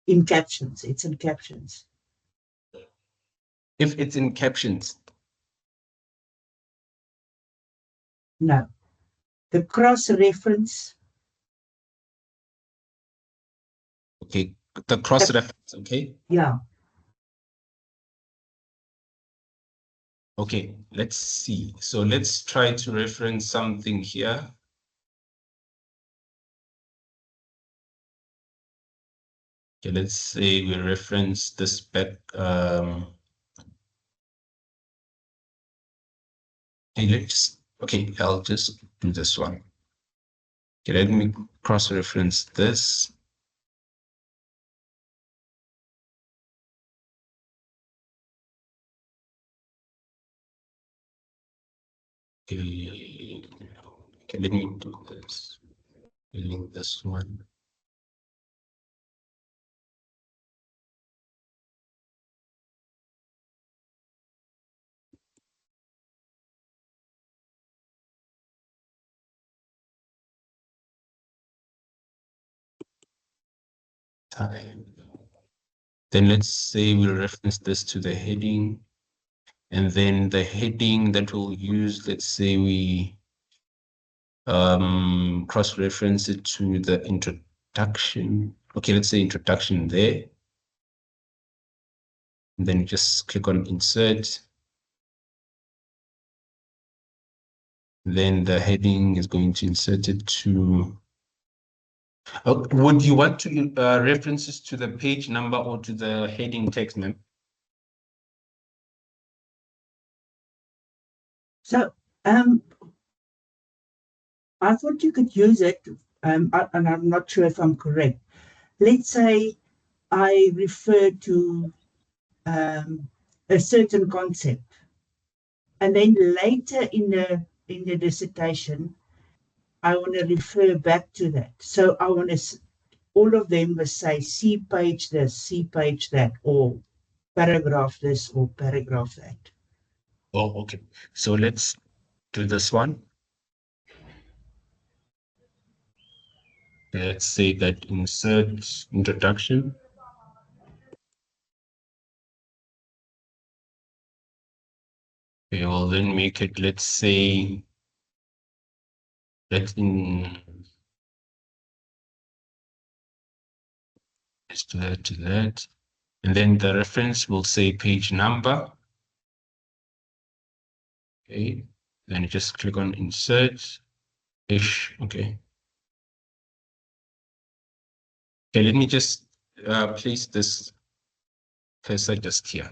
In captions. It's in captions. If it's in captions. No. The cross-reference. Okay. The cross-reference, okay? Yeah. Okay, let's see. So let's try to reference something here. Okay, let's say we reference this back. Okay, I'll just do this one. Okay, let me cross-reference this. Okay, let me do this. Link this one. Time. Then let's say we'll reference this to the heading. And then the heading that we'll use, let's say we cross-reference it to the introduction. Okay, let's say introduction there. And then you just click on insert. Then the heading is going to insert it to. Would you want to references to the page number or to the heading text, ma'am? So, I thought you could use it, and I'm not sure if I'm correct. Let's say I refer to a certain concept, and then later in the dissertation, I want to refer back to that. So I want to, all of them must say, see page this, see page that, or paragraph this or paragraph that. Oh, okay. So let's do this one. Let's say that insert introduction. Okay, well then make it, let's say, let's do that to that. And then the reference will say page number. Okay, then you just click on insert. Okay. Okay, let me just place this cursor just here.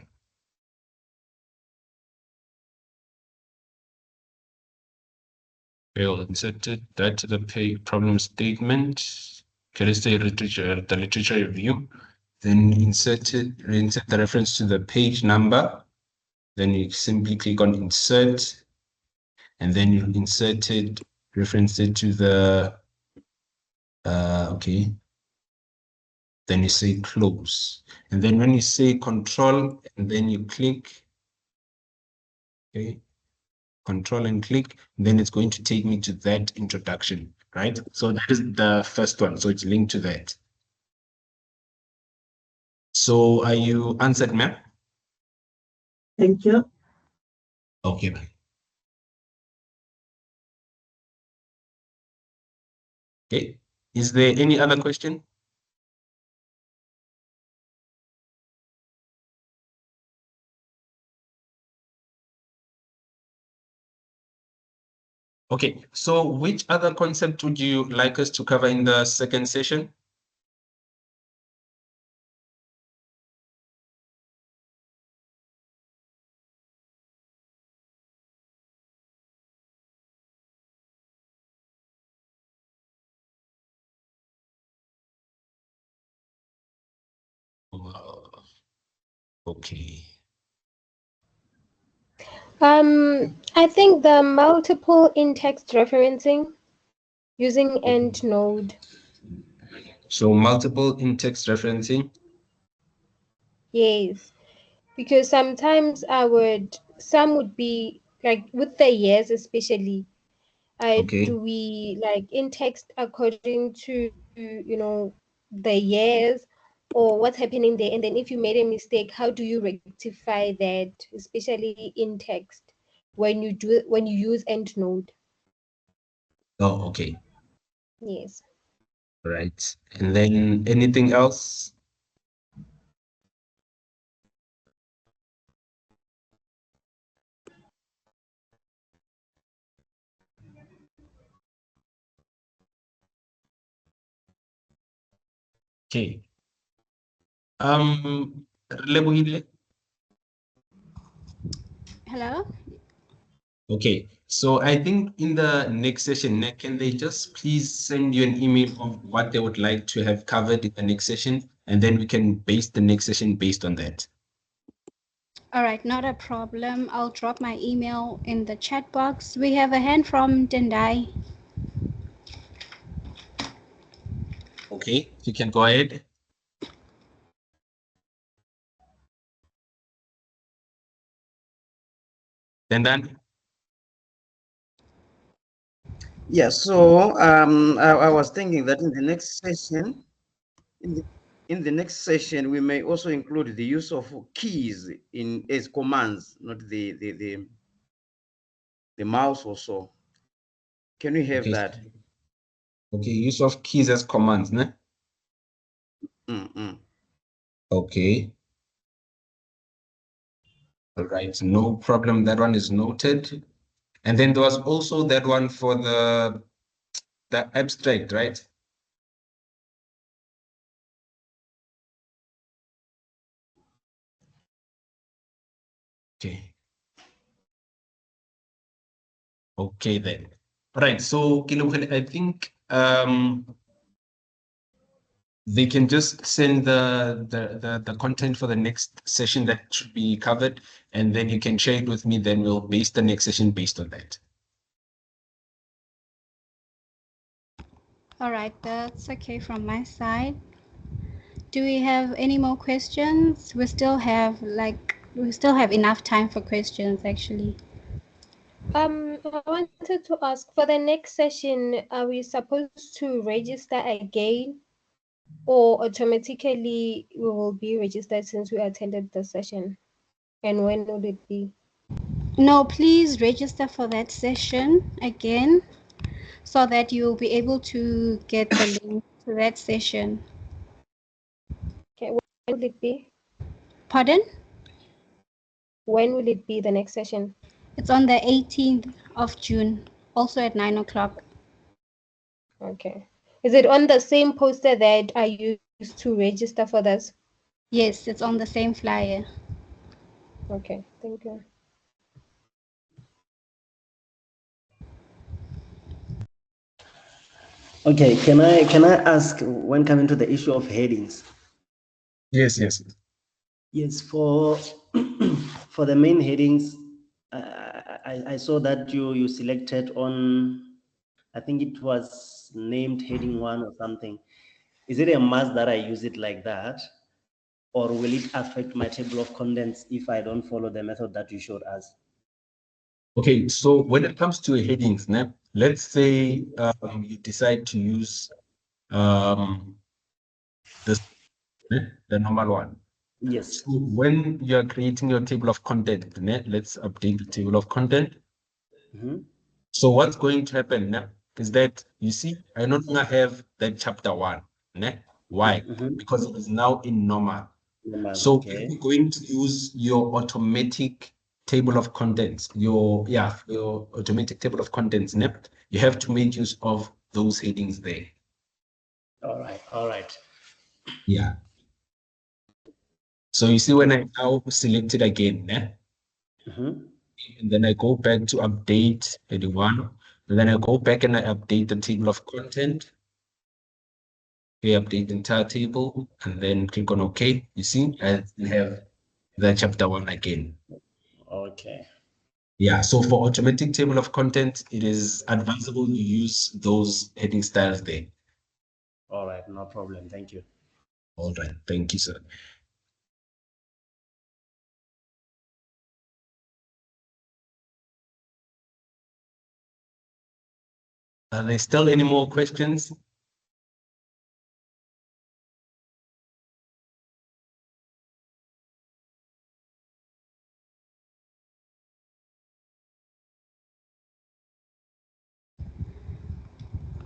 We'll insert that to the page problem statement. Okay, let's say the literature review. Then reinsert the reference to the page number. Then you simply click on insert, and then you insert it, reference it to the okay. Then you say close. And then when you say control, and then you click, okay, control and click, then it's going to take me to that introduction, right? So that is the first one. So it's linked to that. So are you answered, ma'am? Thank you. Okay. Okay. Is there any other question? Okay, so which other concept would you like us to cover in the second session? Okay. I think the multiple in-text referencing using EndNote. So multiple in-text referencing? Yes, because sometimes some would be like with the years especially, Okay. do we like in-text according to, the years or what's happening there? And then if you made a mistake, how do you rectify that, especially in text when you use EndNote? Oh, okay. Yes. Right. And then anything else? Okay. Lebohile? Hello? Okay, so I think in the next session, can they just please send you an email of what they would like to have covered in the next session, and then we can base the next session based on that. All right, not a problem. I'll drop my email in the chat box. We have a hand from Tendai. Okay, you can go ahead. Then. Yeah, so I was thinking that in the next session, in the next session, we may also include the use of keys as commands, not the mouse or so. Can we have that? Okay, use of keys as commands, ne? Okay. All right, no problem. That one is noted. And then there was also that one for the abstract, right? Okay. Okay then. All right. So I think they can just send the content for the next session that should be covered, and then you can share it with me. Then we'll base the next session based on that. All right, that's okay from my side. Do we have any more questions? We still have enough time for questions actually. I wanted to ask, for the next session, are we supposed to register again, or automatically we will be registered since we attended the session? And when will it be? No, please register for that session again so that you'll be able to get the link to that session. Okay, when will it be? Pardon? When will it be, the next session? It's on the 18th of June, also at 9 o'clock. Okay. Is it on the same poster that I used to register for this? Yes, it's on the same flyer. Okay, thank you. Okay, can I ask, when coming to the issue of headings? Yes. Yes, for for the main headings, I saw that you selected on, I think it was named heading 1 or something. Is it a must that I use it like that? Or will it affect my table of contents if I don't follow the method that you showed us? Okay, so when it comes to headings, let's say you decide to use this, the normal one. Yes. So when you're creating your table of content, let's update the table of content. So what's going to happen now is that, you see, I no longer have that chapter 1. Why? Because it is now in normal. So Okay. if you're going to use your automatic table of contents, your automatic table of contents, you have to make use of those headings there. All right. Yeah. So you see, when I now select it again, and then I go back to update heading 1, and then I go back and I update the table of content. Okay, update the entire table, and then click on OK. You see, I have the chapter 1 again. Okay. Yeah, so for automatic table of content, it is advisable you use those heading styles there. All right, no problem. Thank you. All right, thank you, sir. Are there still any more questions?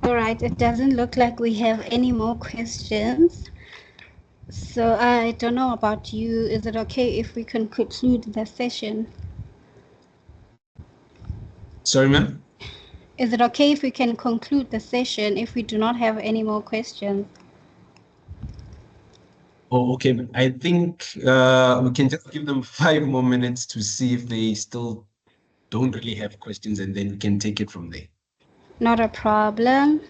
All right, it doesn't look like we have any more questions. So I don't know about you. Is it okay if we can conclude the session? Sorry, ma'am? Is it okay if we can conclude the session if we do not have any more questions? Oh, okay. I think we can just give them 5 more minutes to see if they still don't really have questions, and then we can take it from there. Not a problem.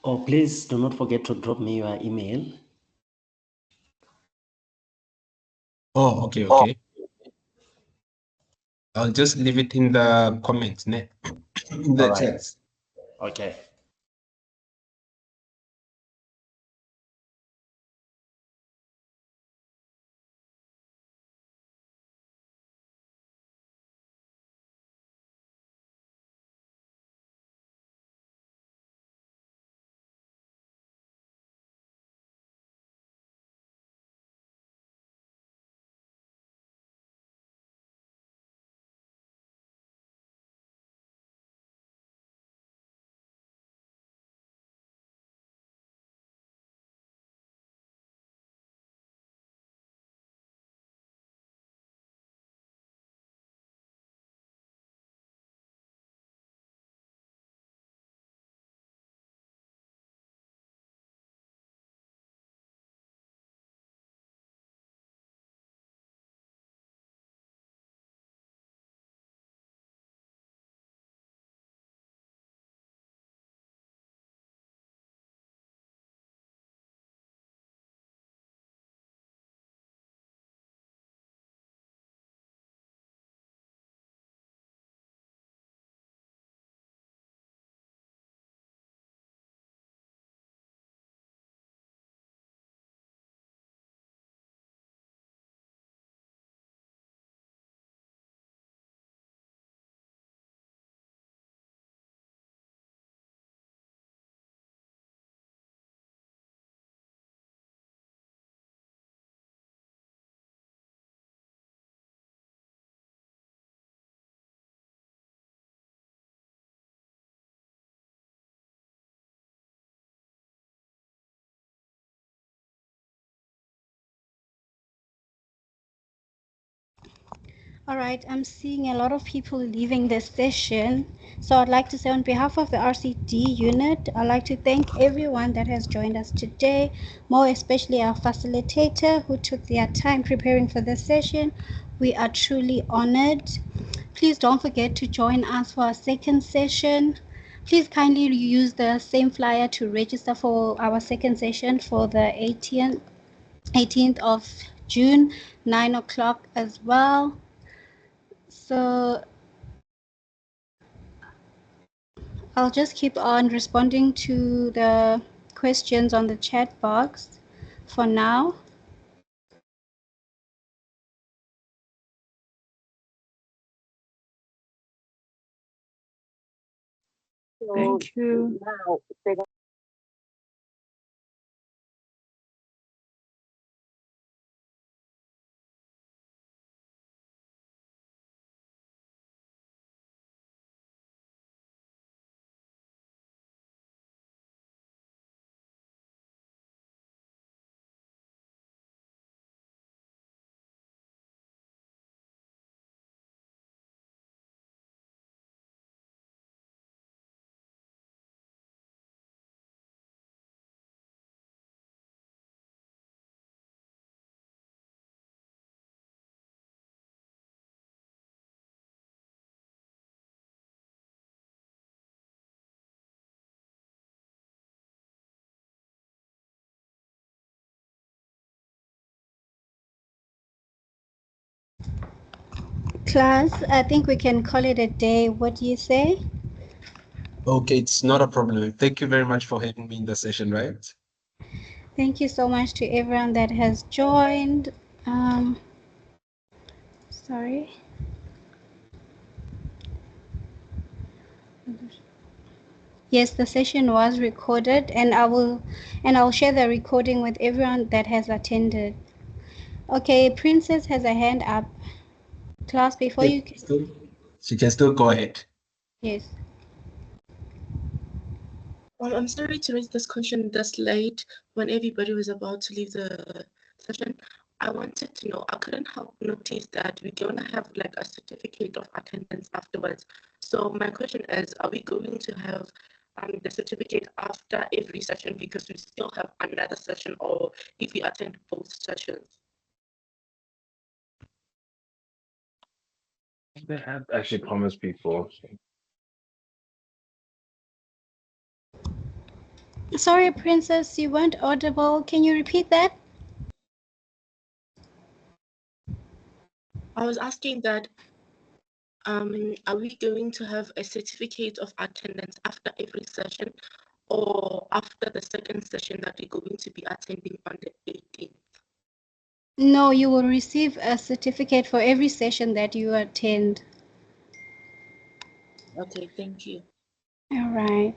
Oh, please do not forget to drop me your email. Oh, okay. I'll just leave it in the comments, in the All right. text. Okay. All right, I'm seeing a lot of people leaving this session. So I'd like to say on behalf of the RCD unit, I'd like to thank everyone that has joined us today, more especially our facilitator who took their time preparing for this session. We are truly honored. Please don't forget to join us for our second session. Please kindly use the same flyer to register for our second session for the 18th of June, 9 o'clock as well. So I'll just keep on responding to the questions on the chat box for now. Thank you. Class, I think we can call it a day. What do you say? Okay, it's not a problem. Thank you very much for having me in the session, right? Thank you so much to everyone that has joined. Sorry. Yes, the session was recorded and I'll share the recording with everyone that has attended. Okay, Princess has a hand up. Class, before you She can still go ahead. Yes. I'm sorry to raise this question this late when everybody was about to leave the session. I wanted to know, I couldn't help notice that we're going to have like a certificate of attendance afterwards. So my question is, are we going to have the certificate after every session because we still have another session, or if we attend both sessions? They had actually promised people. Sorry, Princess, you weren't audible. Can you repeat that? I was asking that are we going to have a certificate of attendance after every session or after the second session that we're going to be attending on the 18th? No, you will receive a certificate for every session that you attend. Okay, thank you. All right.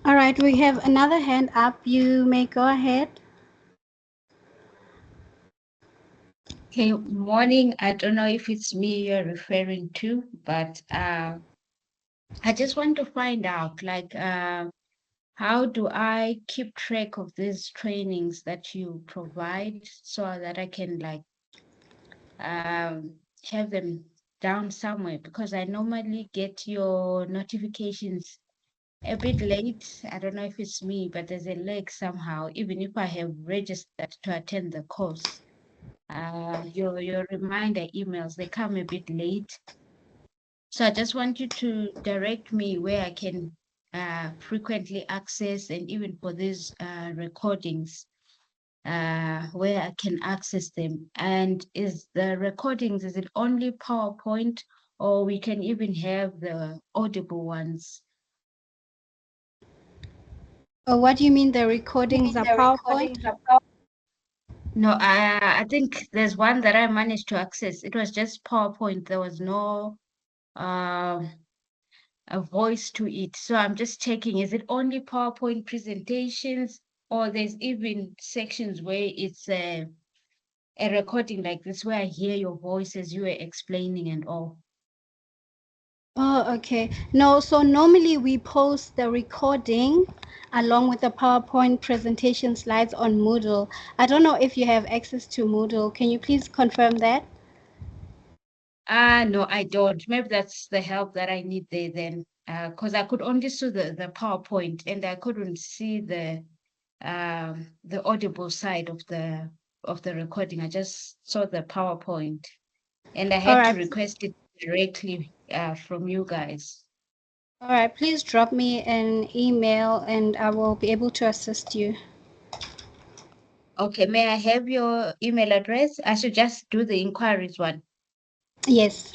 All right, we have another hand up. You may go ahead. Okay, morning. I don't know if it's me you're referring to, but I just want to find out, like, how do I keep track of these trainings that you provide so that I can, like, have them down somewhere? Because I normally get your notifications a bit late. I don't know if it's me, but there's a lag somehow, even if I have registered to attend the course. Your reminder emails, they come a bit late. So I just want you to direct me where I can frequently access, and even for these recordings, where I can access them. And is the recordings, is it only PowerPoint, or we can even have the audible ones? What do you mean the recordings are PowerPoint? No, I think there's one that I managed to access. It was just PowerPoint. There was no a voice to it. So I'm just checking, is it only PowerPoint presentations, or there's even sections where it's a recording like this where I hear your voice as you were explaining and all? Oh, okay. No, so normally we post the recording along with the PowerPoint presentation slides on Moodle. I don't know if you have access to Moodle. Can you please confirm that? No, I don't. Maybe that's the help that I need there then, because I could only see the PowerPoint and I couldn't see the audible side of the recording. I just saw the PowerPoint, and I All had to right. request it directly from you guys. All right, please drop me an email and I will be able to assist you. Okay, may I have your email address? I should just do the inquiries one. Yes.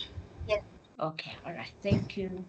Yes. Okay, all right. Thank you.